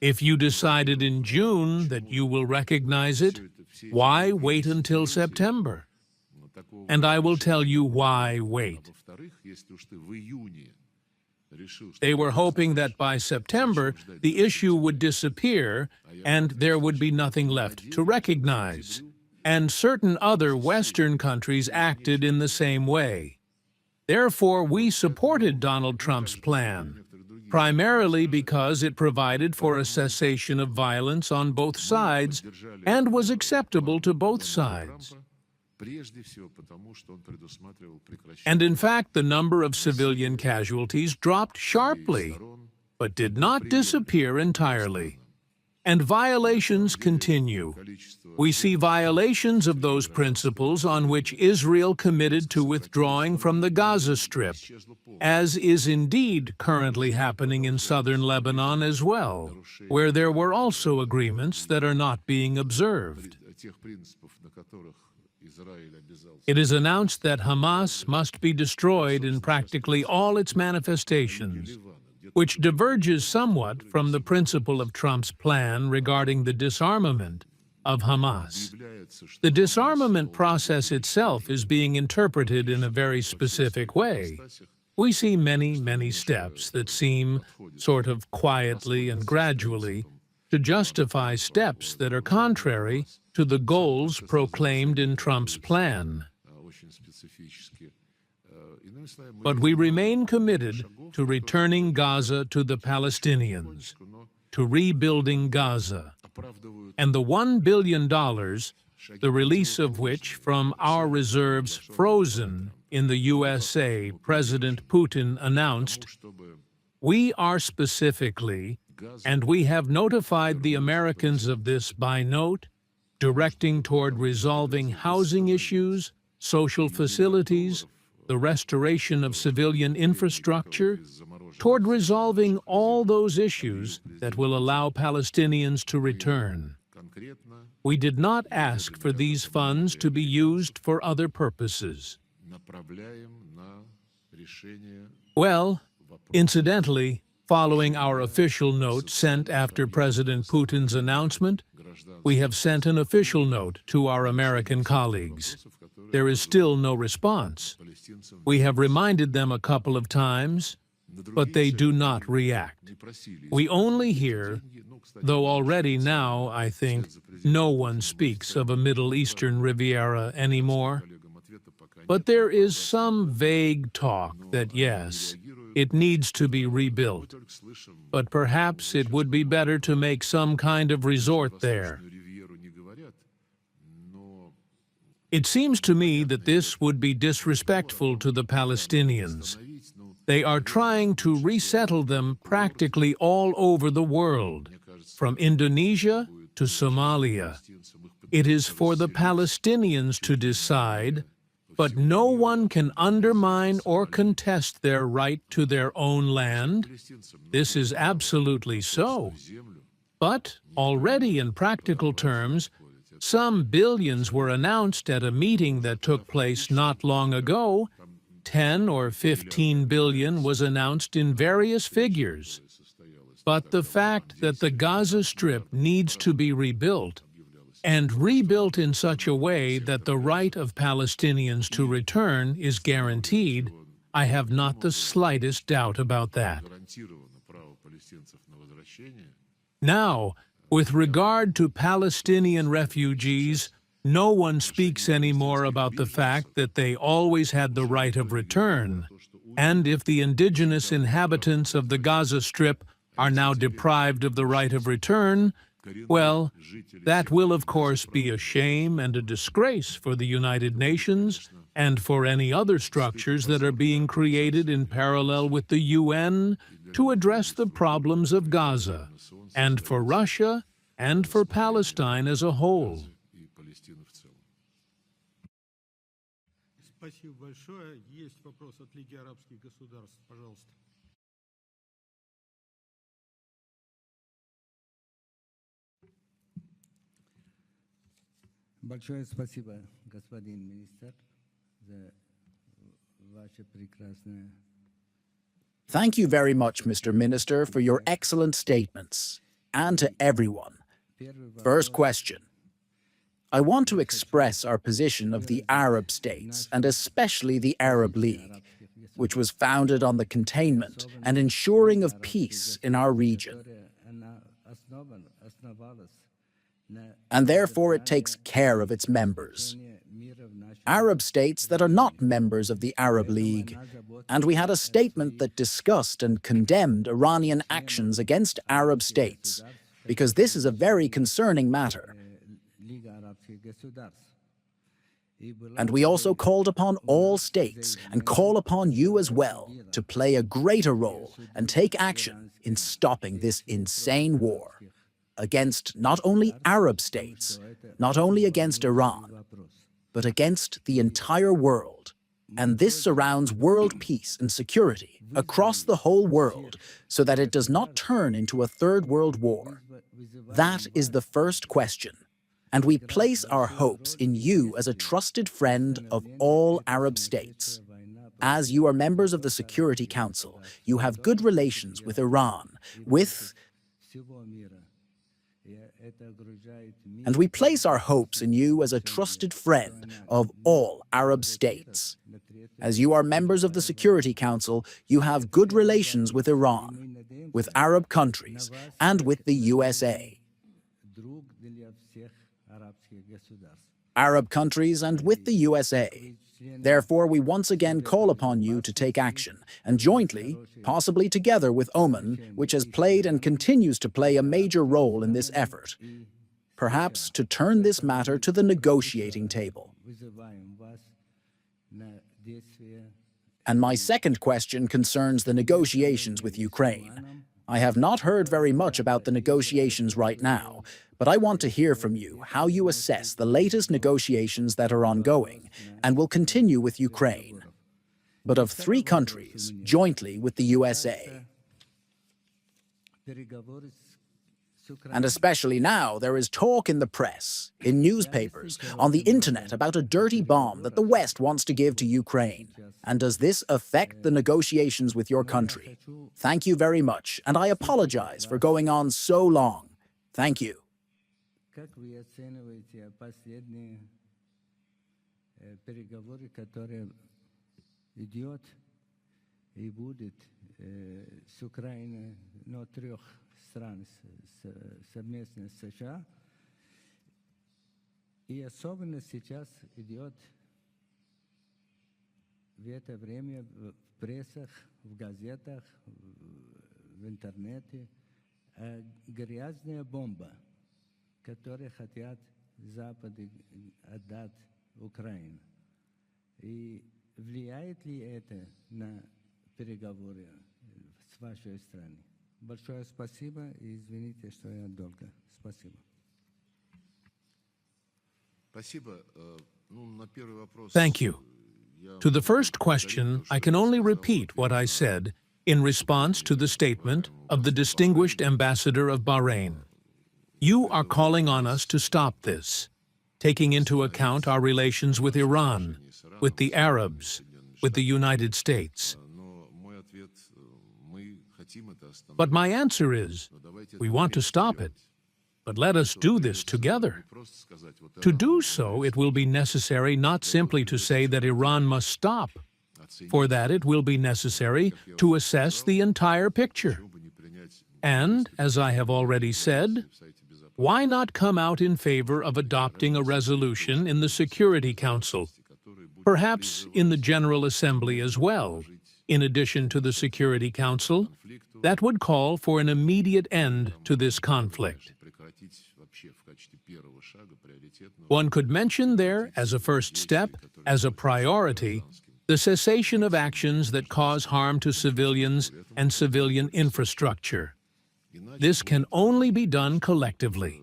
if you decided in June that you will recognize it, why wait until September? And I will tell you why wait. They were hoping that by September, the issue would disappear and there would be nothing left to recognize. And certain other Western countries acted in the same way. Therefore, we supported Donald Trump's plan, primarily because it provided for a cessation of violence on both sides and was acceptable to both sides. And in fact, the number of civilian casualties dropped sharply, but did not disappear entirely. And violations continue. We see violations of those principles on which Israel committed to withdrawing from the Gaza Strip, as is indeed currently happening in southern Lebanon as well, where there were also agreements that are not being observed. It is announced that Hamas must be destroyed in practically all its manifestations, which diverges somewhat from the principle of Trump's plan regarding the disarmament of Hamas. The disarmament process itself is being interpreted in a very specific way. We see many steps that seem, sort of quietly and gradually, to justify steps that are contrary to the goals proclaimed in Trump's plan. But we remain committed to returning Gaza to the Palestinians, to rebuilding Gaza, and the $1 billion, the release of which from our reserves frozen in the USA, President Putin announced, we are specifically, and we have notified the Americans of this by note, directing toward resolving housing issues, social facilities, the restoration of civilian infrastructure, toward resolving all those issues that will allow Palestinians to return. We did not ask for these funds to be used for other purposes. Well, incidentally, following our official note sent after President Putin's announcement, we have sent an official note to our American colleagues. There is still no response. We have reminded them a couple of times, but they do not react. We only hear, though already now, I think, no one speaks of a Middle Eastern Riviera anymore. But there is some vague talk that, yes, it needs to be rebuilt, but perhaps it would be better to make some kind of resort there. It seems to me that this would be disrespectful to the Palestinians. They are trying to resettle them practically all over the world, from Indonesia to Somalia. It is for the Palestinians to decide, but no one can undermine or contest their right to their own land. This is absolutely so. But already in practical terms, some billions were announced at a meeting that took place not long ago. 10 or 15 billion was announced in various figures. But the fact that the Gaza Strip needs to be rebuilt, and rebuilt in such a way that the right of Palestinians to return is guaranteed, I have not the slightest doubt about that. Now, with regard to Palestinian refugees, no one speaks anymore about the fact that they always had the right of return, and if the indigenous inhabitants of the Gaza Strip are now deprived of the right of return, well, that will of course be a shame and a disgrace for the United Nations and for any other structures that are being created in parallel with the UN to address the problems of Gaza, and for Russia and for Palestine as a whole. Спасибо большое. Есть вопрос от Лиги арабских государств. Пожалуйста. Большое спасибо, господин министр, за ваше прекрасное. Thank you very much, Mr. Minister, for your excellent statements, and to everyone. First question. I want to express our position of the Arab states, and especially the Arab League, which was founded on the containment and ensuring of peace in our region. And therefore it takes care of its members. Arab states that are not members of the Arab League, and we had a statement that discussed and condemned Iranian actions against Arab states, because this is a very concerning matter. And we also called upon all states, and call upon you as well, to play a greater role and take action in stopping this insane war against not only Arab states, not only against Iran, but against the entire world. And this surrounds world peace and security across the whole world so that it does not turn into a third world war. That is the first question. And we place our hopes in you as a trusted friend of all Arab states. As you are members of the Security Council, you have good relations with Iran, with And we place our hopes in you as a trusted friend of all Arab states. As you are members of the Security Council, you have good relations with Iran, with Arab countries, and with the USA. Arab countries and with the USA. Therefore, we once again call upon you to take action, and jointly, possibly together with Oman, which has played and continues to play a major role in this effort, perhaps to turn this matter to the negotiating table. And my second question concerns the negotiations with Ukraine. I have not heard very much about the negotiations right now, but I want to hear from you how you assess the latest negotiations that are ongoing and will continue with Ukraine, but of 3 countries jointly with the USA. And especially now, there is talk in the press, in newspapers, on the internet about a dirty bomb that the West wants to give to Ukraine. And does this affect the negotiations with your country? Thank you very much, and I apologize for going on so long. Thank you. Как вы оцениваете последние переговоры, которые идет и будет с Украиной, но 3 стран совместно с США? И особенно сейчас идет в это время в прессах, в газетах, в интернете грязная бомба, которые хотят Запад отдать Украине. И влияет ли это на переговоры с вашей стороны? Большое спасибо и извините, что я долго. Спасибо. Thank you. To the first question, I can only repeat what I said in response to the statement of the distinguished ambassador of Bahrain. You are calling on us to stop this, taking into account our relations with Iran, with the Arabs, with the United States. But my answer is, we want to stop it, but let us do this together. To do so, it will be necessary not simply to say that Iran must stop. For that, it will be necessary to assess the entire picture. And, as I have already said, why not come out in favor of adopting a resolution in the Security Council, perhaps in the General Assembly as well, in addition to the Security Council, that would call for an immediate end to this conflict? One could mention there, as a first step, as a priority, the cessation of actions that cause harm to civilians and civilian infrastructure. This can only be done collectively.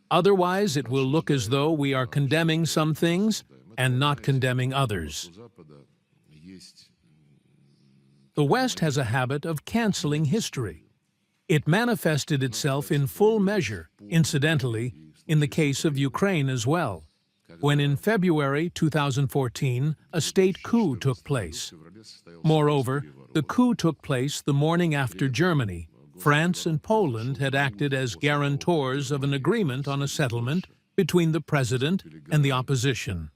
Otherwise, it will look as though we are condemning some things and not condemning others. The West has a habit of canceling history. It manifested itself in full measure, incidentally, in the case of Ukraine as well, when in February 2014, a state coup took place. Moreover, the coup took place the morning after Germany, France and Poland had acted as guarantors of an agreement on a settlement between the president and the opposition.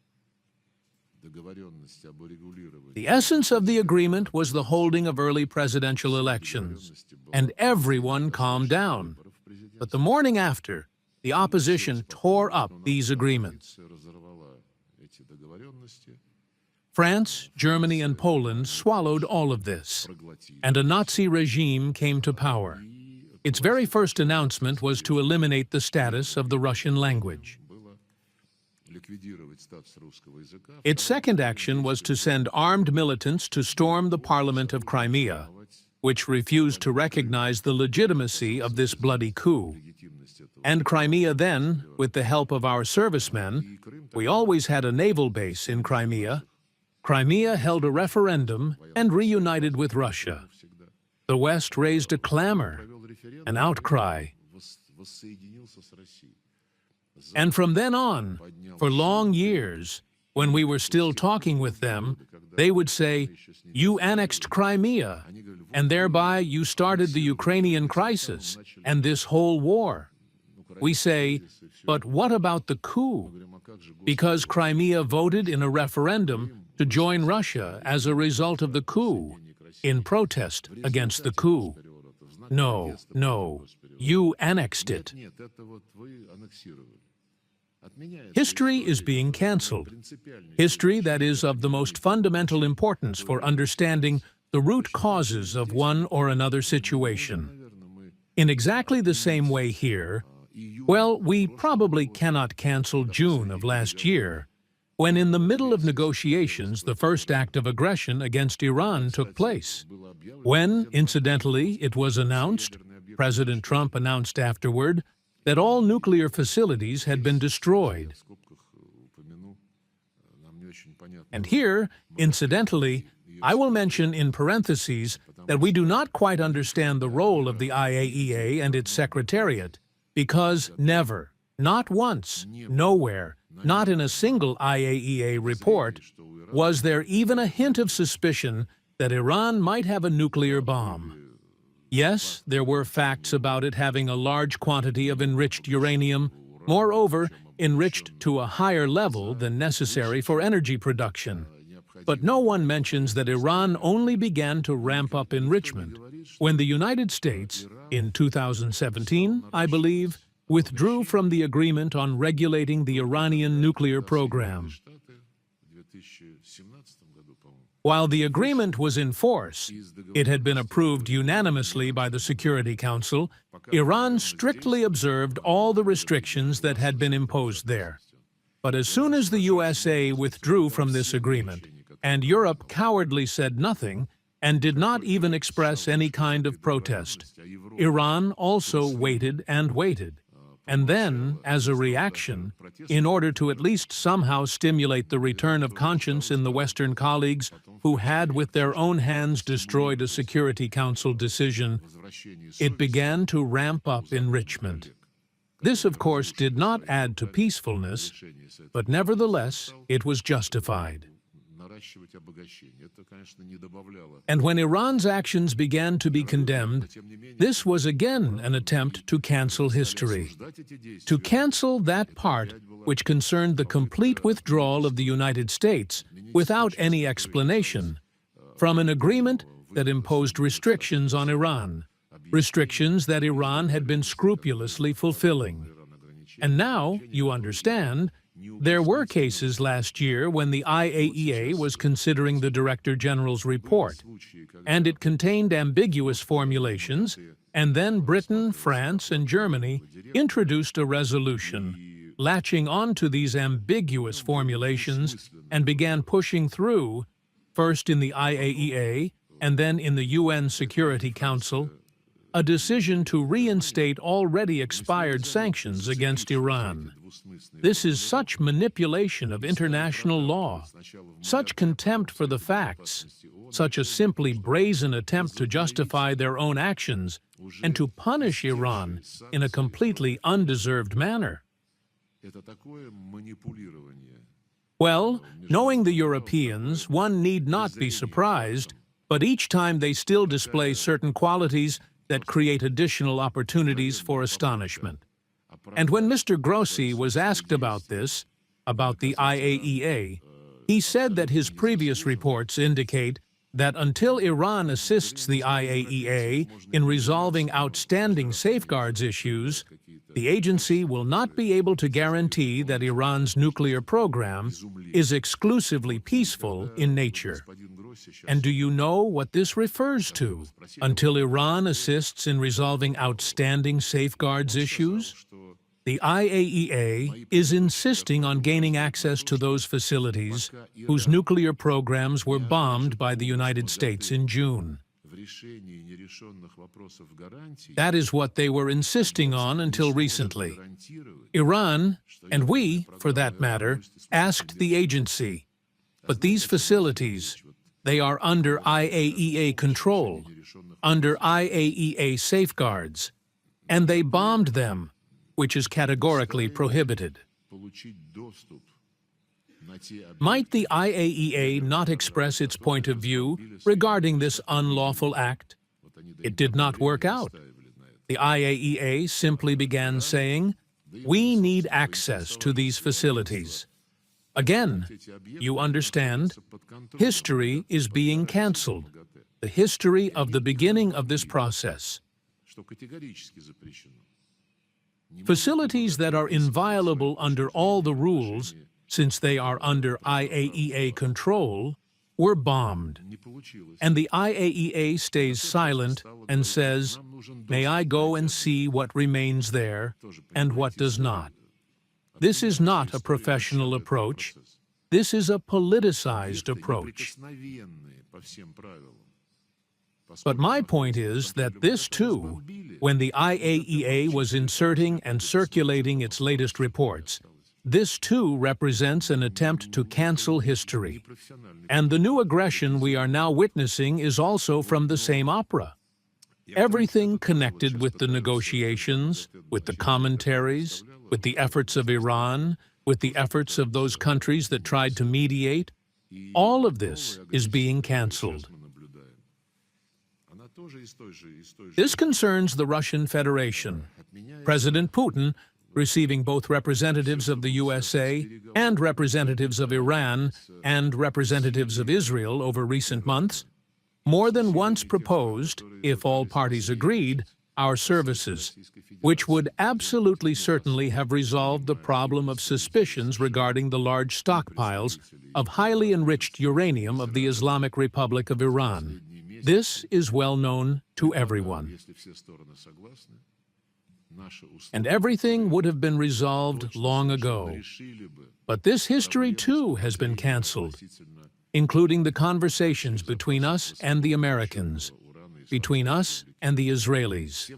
The essence of the agreement was the holding of early presidential elections, and everyone calmed down. But the morning after, the opposition tore up these agreements. France, Germany, and Poland swallowed all of this, and a Nazi regime came to power. Its very first announcement was to eliminate the status of the Russian language. Its second action was to send armed militants to storm the Parliament of Crimea, which refused to recognize the legitimacy of this bloody coup. And Crimea then, with the help of our servicemen, we always had a naval base in Crimea. Crimea held a referendum and reunited with Russia. The West raised a clamor, an outcry. And from then on, for long years, when we were still talking with them, they would say, "You annexed Crimea, and thereby you started the Ukrainian crisis and this whole war." we say, but what about the coup? Because Crimea voted in a referendum to join Russia as a result of the coup, in protest against the coup. No, no, you annexed it. History is being cancelled. History that is of the most fundamental importance for understanding the root causes of one or another situation. In exactly the same way here, well, we probably cannot cancel June of last year, when in the middle of negotiations the first act of aggression against Iran took place. When, incidentally, it was announced, President Trump announced afterward, that all nuclear facilities had been destroyed. And here, incidentally, I will mention in parentheses that we do not quite understand the role of the IAEA and its secretariat, because never, not once, nowhere, not in a single IAEA report, was there even a hint of suspicion that Iran might have a nuclear bomb. Yes, there were facts about it having a large quantity of enriched uranium, moreover, enriched to a higher level than necessary for energy production. But no one mentions that Iran only began to ramp up enrichment when the United States, in 2017, I believe, withdrew from the agreement on regulating the Iranian nuclear program. While the agreement was in force, it had been approved unanimously by the Security Council, Iran strictly observed all the restrictions that had been imposed there. But as soon as the USA withdrew from this agreement, and Europe cowardly said nothing, and did not even express any kind of protest, Iran also waited and waited. And then, as a reaction, in order to at least somehow stimulate the return of conscience in the Western colleagues who had with their own hands destroyed a Security Council decision, it began to ramp up enrichment. This, of course, did not add to peacefulness, but nevertheless, it was justified. And when Iran's actions began to be condemned, this was again an attempt to cancel history. To cancel that part which concerned the complete withdrawal of the United States, without any explanation, from an agreement that imposed restrictions on Iran, restrictions that Iran had been scrupulously fulfilling. And now, you understand, there were cases last year when the IAEA was considering the Director General's report, and it contained ambiguous formulations, and then Britain, France, and Germany introduced a resolution, latching onto these ambiguous formulations and began pushing through, first in the IAEA and then in the UN Security Council, a decision to reinstate already expired sanctions against Iran. This is such manipulation of international law, such contempt for the facts, such a simply brazen attempt to justify their own actions and to punish Iran in a completely undeserved manner. Well, knowing the Europeans, one need not be surprised, but each time they still display certain qualities that create additional opportunities for astonishment. And when Mr. Grossi was asked about this, about the IAEA, he said that his previous reports indicate that until Iran assists the IAEA in resolving outstanding safeguards issues, the agency will not be able to guarantee that Iran's nuclear program is exclusively peaceful in nature. And do you know what this refers to? Until Iran assists in resolving outstanding safeguards issues? The IAEA is insisting on gaining access to those facilities whose nuclear programs were bombed by the United States in June. That is what they were insisting on until recently. Iran, and we, for that matter, asked the agency, but these facilities, they are under IAEA control, under IAEA safeguards, and they bombed them, which is categorically prohibited. Might the IAEA not express its point of view regarding this unlawful act? It did not work out. The IAEA simply began saying We need access to these facilities. Again, you understand, history is being canceled. The history of the beginning of this process. Facilities that are inviolable under all the rules, since they are under IAEA control, were bombed. And the IAEA stays silent and says, "May I go and see what remains there and what does not?" This is not a professional approach. This is a politicized approach. But my point is that this too, when the IAEA was inserting and circulating its latest reports, this too represents an attempt to cancel history. And the new aggression we are now witnessing is also from the same opera. Everything connected with the negotiations, with the commentaries, with the efforts of Iran, with the efforts of those countries that tried to mediate, all of this is being canceled. This concerns the Russian Federation. President Putin, receiving both representatives of the USA and representatives of Iran and representatives of Israel over recent months, more than once proposed, if all parties agreed, our services, which would absolutely certainly have resolved the problem of suspicions regarding the large stockpiles of highly enriched uranium of the Islamic Republic of Iran. This is well known to everyone. And everything would have been resolved long ago. But this history too has been canceled, including the conversations between us and the Americans, between us and the Israelis.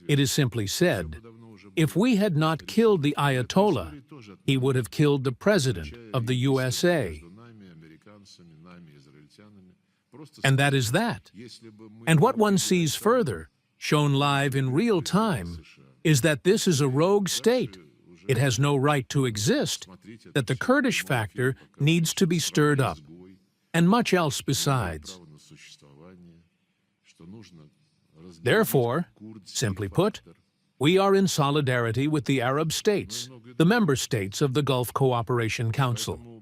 It is simply said, if we had not killed the Ayatollah, he would have killed the President of the USA. And that is that. And what one sees further, shown live in real time, is that this is a rogue state. It has no right to exist, that the Kurdish factor needs to be stirred up, and much else besides. Therefore, simply put, we are in solidarity with the Arab states, the member states of the Gulf Cooperation Council.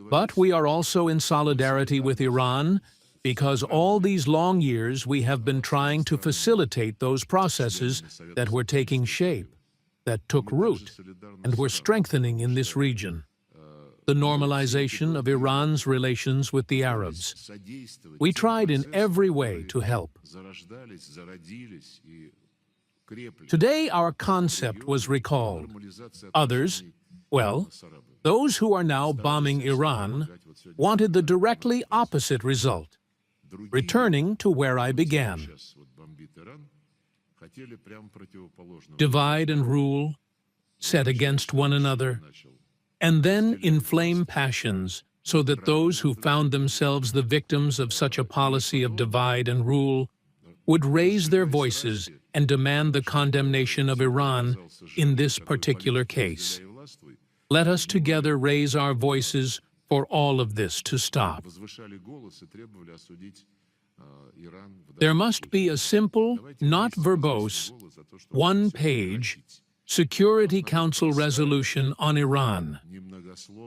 But we are also in solidarity with Iran, because all these long years we have been trying to facilitate those processes that were taking shape, that took root, and were strengthening in this region. The normalization of Iran's relations with the Arabs. We tried in every way to help. Today our concept was recalled. Others, well, those who are now bombing Iran, wanted the directly opposite result, returning to where I began. Divide and rule, set against one another, and then inflame passions so that those who found themselves the victims of such a policy of divide and rule would raise their voices and demand the condemnation of Iran in this particular case. Let us together raise our voices for all of this to stop. There must be a simple, not verbose, one-page Security Council resolution on Iran.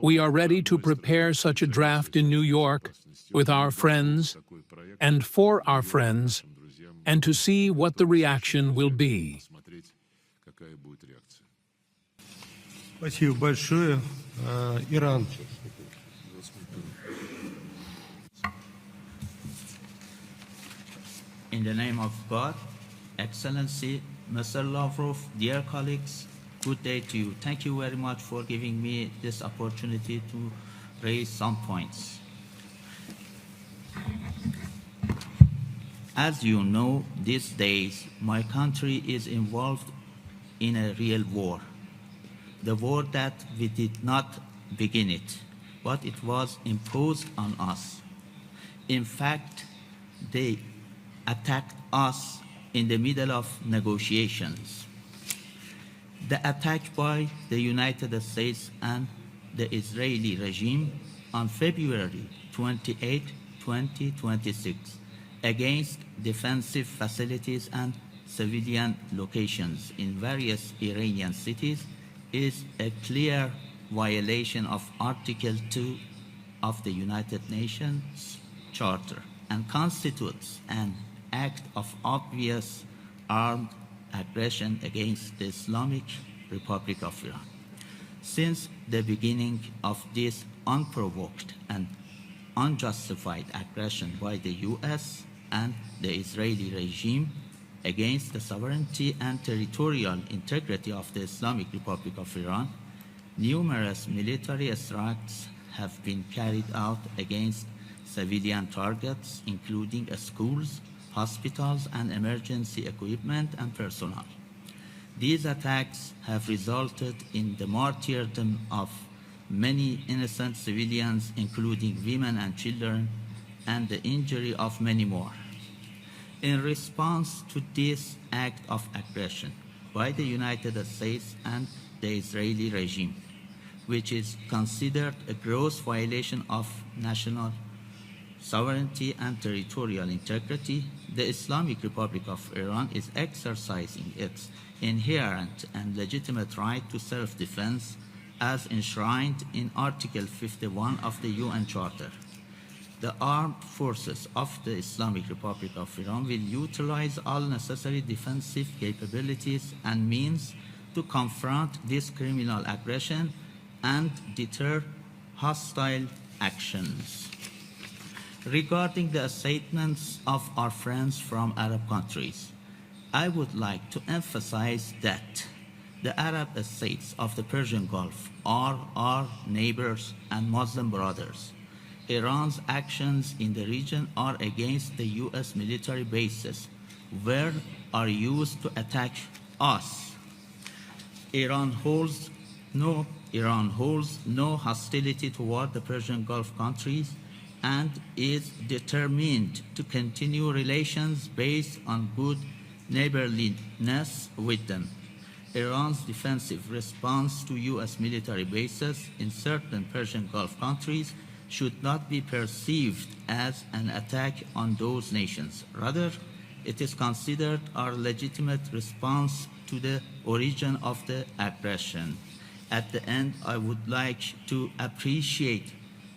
We are ready to prepare such a draft in New York with our friends and for our friends, and to see what the reaction will be. Спасибо большое. Иран. In the name of God, Excellency, Mr. Lavrov, dear colleagues, good day to you. Thank you very much for giving me this opportunity to raise some points. As you know, these days, my country is involved in a real war. The war that we did not begin it, but it was imposed on us. In fact, they attacked us in the middle of negotiations. The attack by the United States and the Israeli regime on February 28, 2026, against defensive facilities and civilian locations in various Iranian cities is a clear violation of Article 2 of the United Nations Charter and constitutes an act of obvious armed aggression against the Islamic Republic of Iran. Since the beginning of this unprovoked and unjustified aggression by the US and the Israeli regime against the sovereignty and territorial integrity of the Islamic Republic of Iran, numerous military strikes have been carried out against civilian targets, including schools, hospitals, and emergency equipment and personnel. These attacks have resulted in the martyrdom of many innocent civilians, including women and children, and the injury of many more. In response to this act of aggression by the United States and the Israeli regime, which is considered a gross violation of national sovereignty and territorial integrity, the Islamic Republic of Iran is exercising its inherent and legitimate right to self-defense as enshrined in Article 51 of the UN Charter. The armed forces of the Islamic Republic of Iran will utilize all necessary defensive capabilities and means to confront this criminal aggression and deter hostile actions. Regarding the statements of our friends from Arab countries, I would like to emphasize that the Arab states of the Persian Gulf are our neighbors and Muslim brothers. Iran's actions in the region are against the US military bases, where are used to attack us. Iran holds no hostility toward the Persian Gulf countries and is determined to continue relations based on good neighborliness with them. Iran's defensive response to US military bases in certain Persian Gulf countries should not be perceived as an attack on those nations. Rather, it is considered our legitimate response to the origin of the aggression. At the end, I would like to appreciate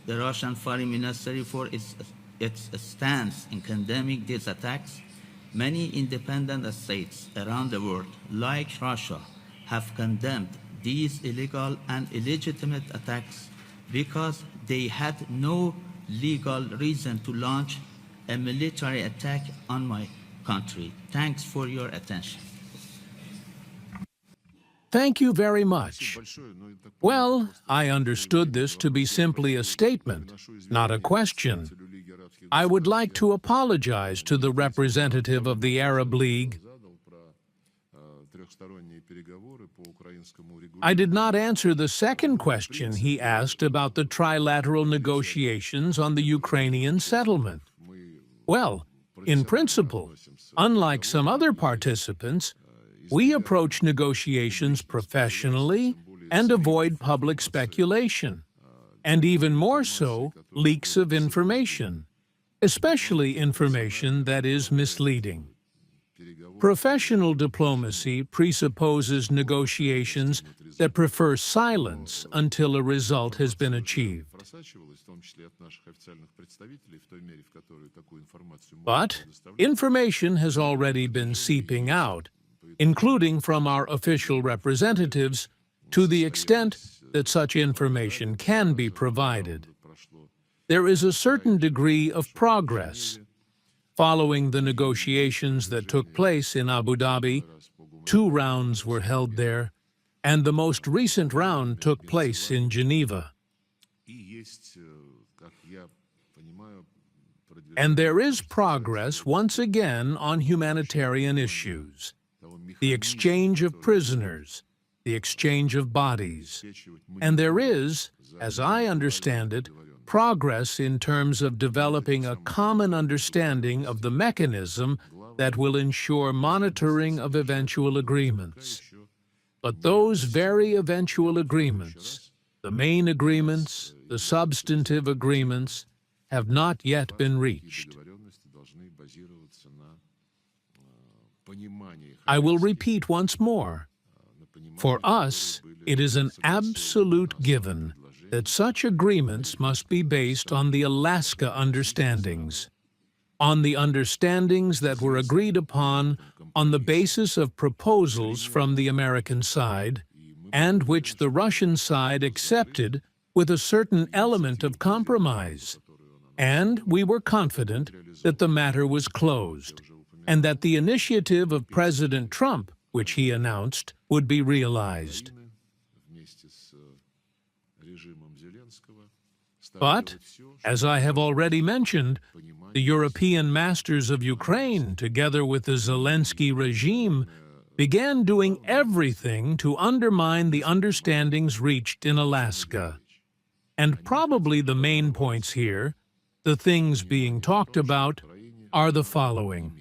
the Russian Foreign Ministry for its stance in condemning these attacks. Many independent states around the world, like Russia, have condemned these illegal and illegitimate attacks because they had no legal reason to launch a military attack on my country. Thanks for your attention. Thank you very much. Well, I understood this to be simply a statement, not a question. I would like to apologize to the representative of the Arab League. I did not answer the second question he asked about the trilateral negotiations on the Ukrainian settlement. Well, in principle, unlike some other participants, we approach negotiations professionally and avoid public speculation, and even more so, leaks of information, especially information that is misleading. Professional diplomacy presupposes negotiations that prefer silence until a result has been achieved. But information has already been seeping out, including from our official representatives, to the extent that such information can be provided. There is a certain degree of progress. Following the negotiations that took place in Abu Dhabi, 2 rounds were held there, and the most recent round took place in Geneva. And there is progress once again on humanitarian issues. The exchange of prisoners, the exchange of bodies. And there is, as I understand it, progress in terms of developing a common understanding of the mechanism that will ensure monitoring of eventual agreements. But those very eventual agreements, the main agreements, the substantive agreements, have not yet been reached. I will repeat once more. For us, it is an absolute given that such agreements must be based on the Alaska understandings, on the understandings that were agreed upon on the basis of proposals from the American side, and which the Russian side accepted with a certain element of compromise. And we were confident that the matter was closed, and that the initiative of President Trump, which he announced, would be realized. But, as I have already mentioned, the European masters of Ukraine, together with the Zelensky regime, began doing everything to undermine the understandings reached in Alaska. And probably the main points here, the things being talked about, are the following.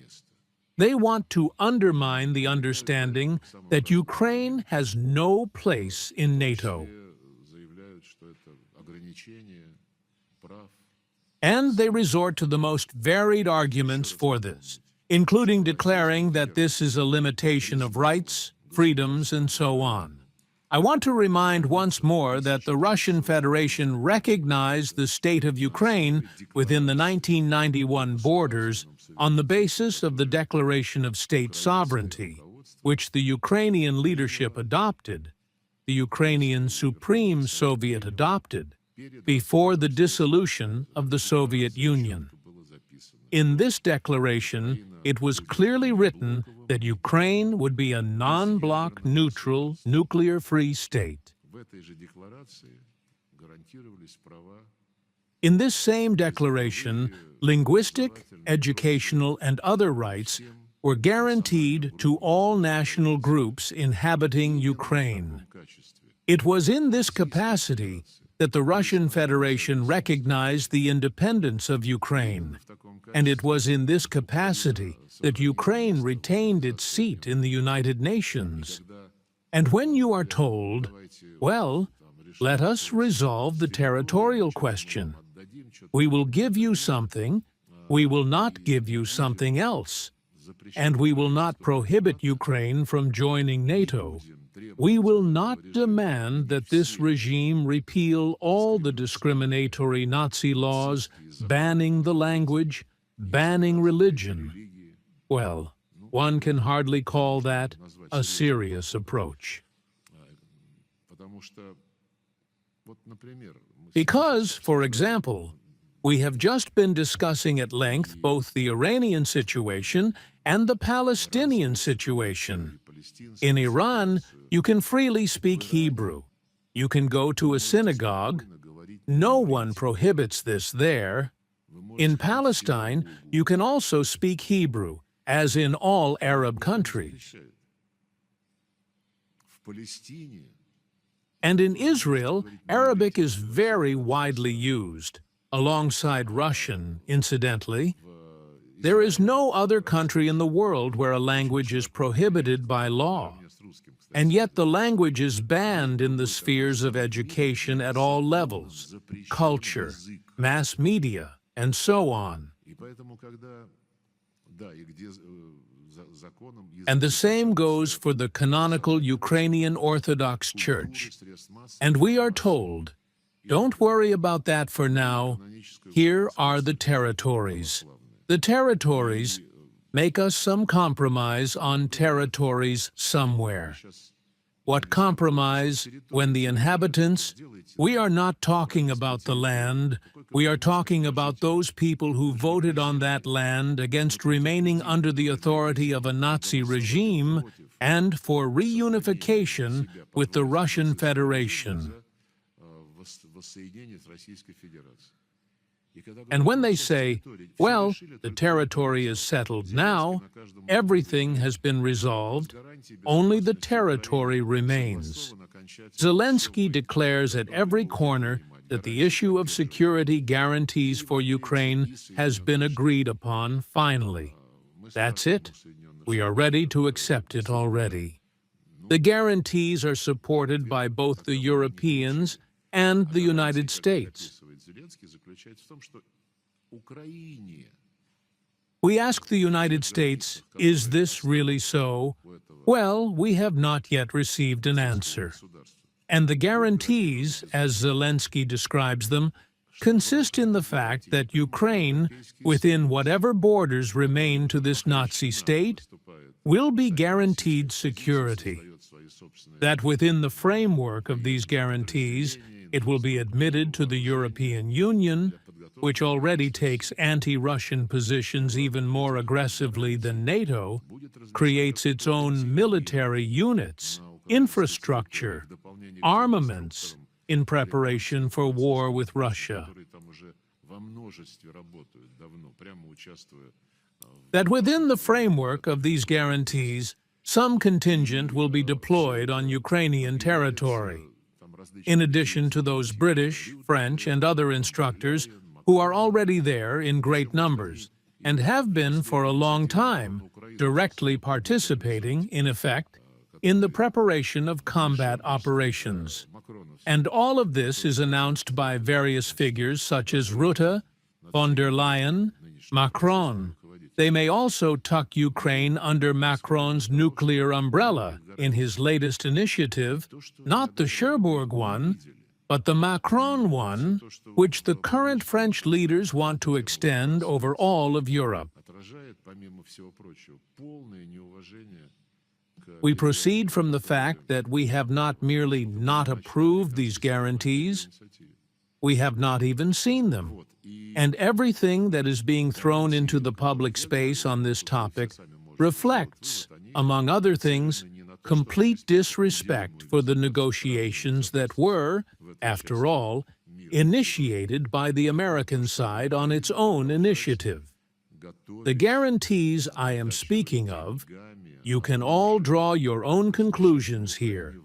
They want to undermine the understanding that Ukraine has no place in NATO. And they resort to the most varied arguments for this, including declaring that this is a limitation of rights, freedoms, and so on. I want to remind once more that the Russian Federation recognized the state of Ukraine within the 1991 borders on the basis of the Declaration of State Sovereignty, which the Ukrainian leadership adopted, the Ukrainian Supreme Soviet adopted, before the dissolution of the Soviet Union. In this declaration, it was clearly written that Ukraine would be a non-bloc neutral, nuclear-free state. In this same declaration, linguistic, educational, and other rights were guaranteed to all national groups inhabiting Ukraine. It was in this capacity that the Russian Federation recognized the independence of Ukraine, and it was in this capacity that Ukraine retained its seat in the United Nations. And when you are told, well, let us resolve the territorial question, we will give you something, we will not give you something else, and we will not prohibit Ukraine from joining NATO. We will not demand that this regime repeal all the discriminatory Nazi laws banning the language, banning religion. Well, one can hardly call that a serious approach. Because, for example, we have just been discussing at length both the Iranian situation and the Palestinian situation. In Iran, you can freely speak Hebrew. You can go to a synagogue. No one prohibits this there. In Palestine, you can also speak Hebrew, as in all Arab countries. And in Israel, Arabic is very widely used, alongside Russian, incidentally. There is no other country in the world where a language is prohibited by law. And yet the language is banned in the spheres of education at all levels, culture, mass media, and so on. And the same goes for the canonical Ukrainian Orthodox Church. And we are told, don't worry about that for now, here are the territories. The territories, make us some compromise on territories somewhere. What compromise when the inhabitants? We are not talking about the land, we are talking about those people who voted on that land against remaining under the authority of a Nazi regime and for reunification with the Russian Federation. And when they say, well, the territory is settled now, everything has been resolved, only the territory remains. Zelensky declares at every corner that the issue of security guarantees for Ukraine has been agreed upon finally. That's it. We are ready to accept it already. The guarantees are supported by both the Europeans and the United States. We ask the United States, is this really so? Well, we have not yet received an answer. And the guarantees, as Zelensky describes them, consist in the fact that Ukraine, within whatever borders remain to this Nazi state, will be guaranteed security. That within the framework of these guarantees, it will be admitted to the European Union, which already takes anti-Russian positions even more aggressively than NATO, creates its own military units, infrastructure, armaments, in preparation for war with Russia. That within the framework of these guarantees, some contingent will be deployed on Ukrainian territory, in addition to those British, French, and other instructors who are already there in great numbers, and have been for a long time, directly participating, in effect, in the preparation of combat operations. And all of this is announced by various figures such as Rutte, von der Leyen, Macron. They may also tuck Ukraine under Macron's nuclear umbrella in his latest initiative, not the Cherbourg one, but the Macron one, which the current French leaders want to extend over all of Europe. We proceed from the fact that we have not merely not approved these guarantees, we have not even seen them. And everything that is being thrown into the public space on this topic reflects, among other things, complete disrespect for the negotiations that were, after all, initiated by the American side on its own initiative. The guarantees I am speaking of, you can all draw your own conclusions here,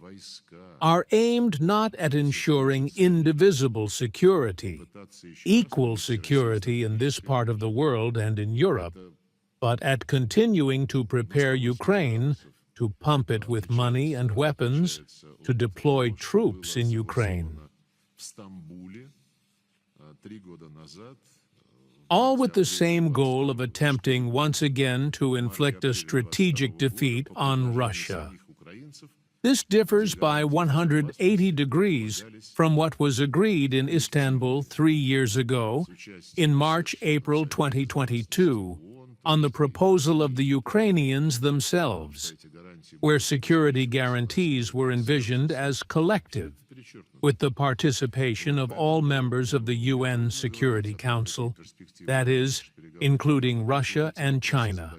are aimed not at ensuring indivisible security, equal security in this part of the world and in Europe, but at continuing to prepare Ukraine to pump it with money and weapons, to deploy troops in Ukraine. All with the same goal of attempting once again to inflict a strategic defeat on Russia. This differs by 180 degrees from what was agreed in Istanbul 3 years ago, in March-April 2022, on the proposal of the Ukrainians themselves, where security guarantees were envisioned as collective, with the participation of all members of the UN Security Council, that is, including Russia and China,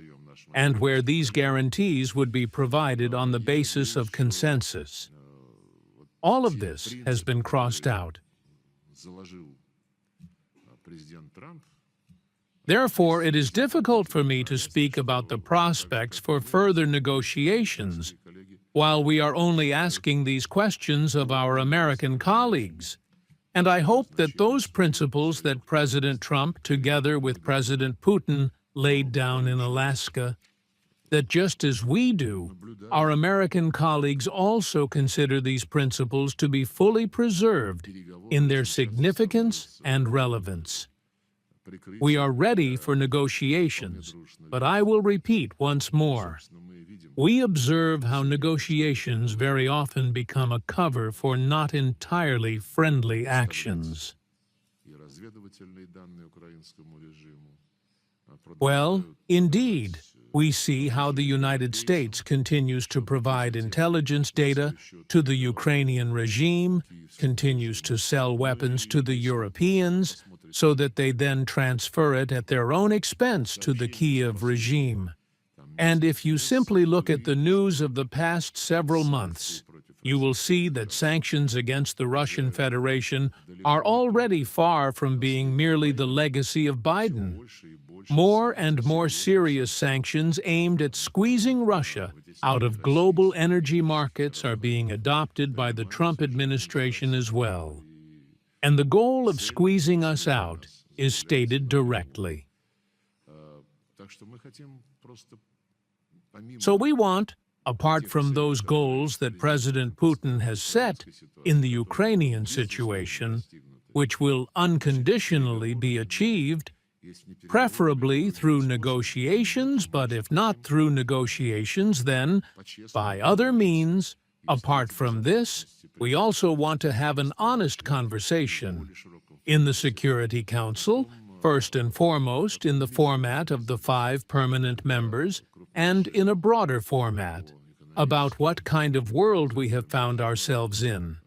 and where these guarantees would be provided on the basis of consensus. All of this has been crossed out. Therefore, it is difficult for me to speak about the prospects for further negotiations while we are only asking these questions of our American colleagues. And I hope that those principles that President Trump, together with President Putin, laid down in Alaska, that just as we do, our American colleagues also consider these principles to be fully preserved in their significance and relevance. We are ready for negotiations, but I will repeat once more. We observe how negotiations very often become a cover for not entirely friendly actions. Well, indeed, we see how the United States continues to provide intelligence data to the Ukrainian regime, continues to sell weapons to the Europeans, so that they then transfer it at their own expense to the Kiev regime. And if you simply look at the news of the past several months, you will see that sanctions against the Russian Federation are already far from being merely the legacy of Biden. More and more serious sanctions aimed at squeezing Russia out of global energy markets are being adopted by the Trump administration as well. And the goal of squeezing us out is stated directly. So we want, apart from those goals that President Putin has set in the Ukrainian situation, which will unconditionally be achieved preferably through negotiations, but if not through negotiations, then by other means. Apart from this, we also want to have an honest conversation in the Security Council, first and foremost in the format of the 5 permanent members, and in a broader format, about what kind of world we have found ourselves in.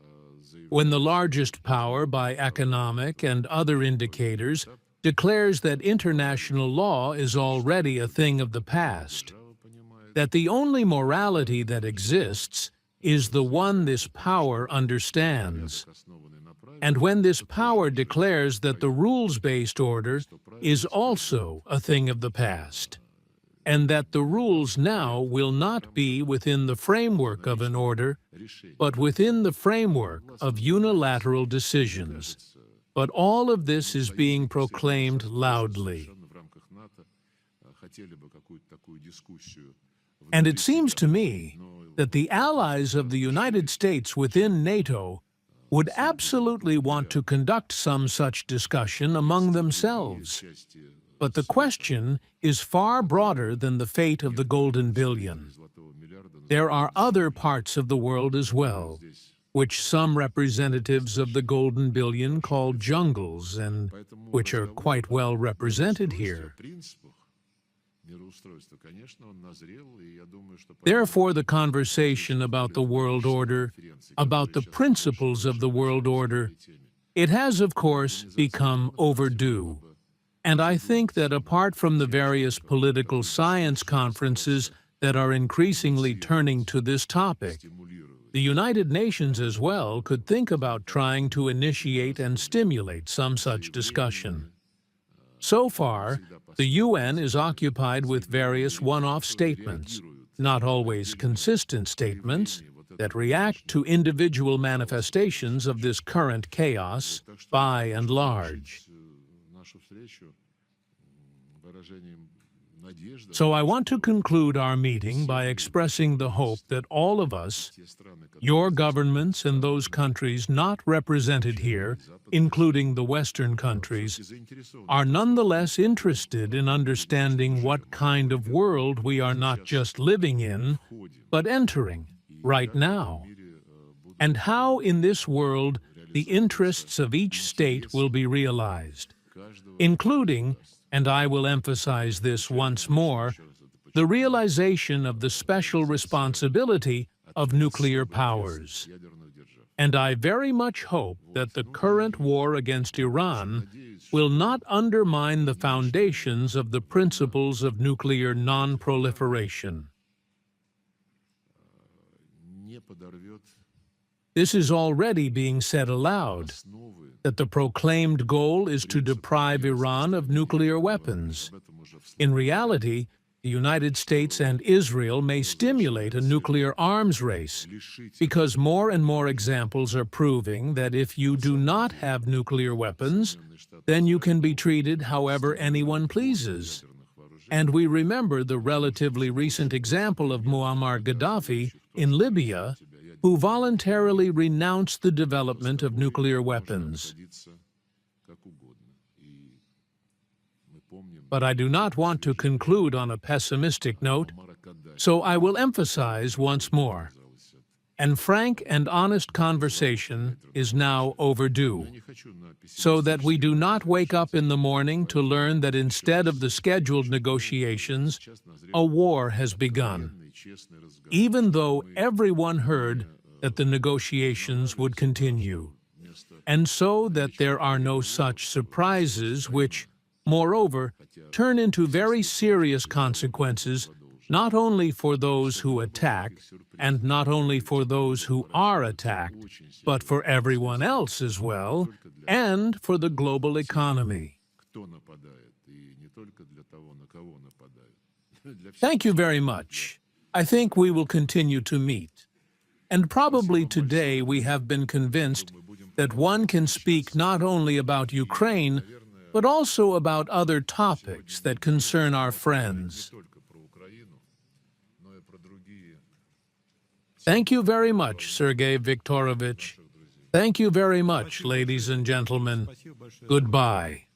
When the largest power by economic and other indicators declares that international law is already a thing of the past, that the only morality that exists is the one this power understands. And when this power declares that the rules-based order is also a thing of the past, and that the rules now will not be within the framework of an order, but within the framework of unilateral decisions. But all of this is being proclaimed loudly. And it seems to me that the allies of the United States within NATO would absolutely want to conduct some such discussion among themselves. But the question is far broader than the fate of the Golden Billion. There are other parts of the world as well, which some representatives of the Golden Billion call jungles, and which are quite well represented here. Therefore, the conversation about the world order, about the principles of the world order, it has, of course, become overdue. And I think that apart from the various political science conferences that are increasingly turning to this topic, the United Nations as well could think about trying to initiate and stimulate some such discussion. So far, the UN is occupied with various one-off statements, not always consistent statements, that react to individual manifestations of this current chaos by and large. So I want to conclude our meeting by expressing the hope that all of us, your governments and those countries not represented here, including the Western countries, are nonetheless interested in understanding what kind of world we are not just living in, but entering right now, and how in this world the interests of each state will be realized, including, and I will emphasize this once more, the realization of the special responsibility of nuclear powers. And I very much hope that the current war against Iran will not undermine the foundations of the principles of nuclear non-proliferation. This is already being said aloud, that the proclaimed goal is to deprive Iran of nuclear weapons. In reality, the United States and Israel may stimulate a nuclear arms race, because more and more examples are proving that if you do not have nuclear weapons, then you can be treated however anyone pleases. And we remember the relatively recent example of Muammar Gaddafi in Libya, who voluntarily renounced the development of nuclear weapons. But I do not want to conclude on a pessimistic note, so I will emphasize once more, and frank and honest conversation is now overdue, so that we do not wake up in the morning to learn that instead of the scheduled negotiations, a war has begun, even though everyone heard that the negotiations would continue, and so that there are no such surprises which, moreover, turn into very serious consequences not only for those who attack, and not only for those who are attacked, but for everyone else as well, and for the global economy. Thank you very much. I think we will continue to meet. And probably today we have been convinced that one can speak not only about Ukraine, but also about other topics that concern our friends. Thank you very much, Sergey Viktorovich. Thank you very much, ladies and gentlemen. Goodbye.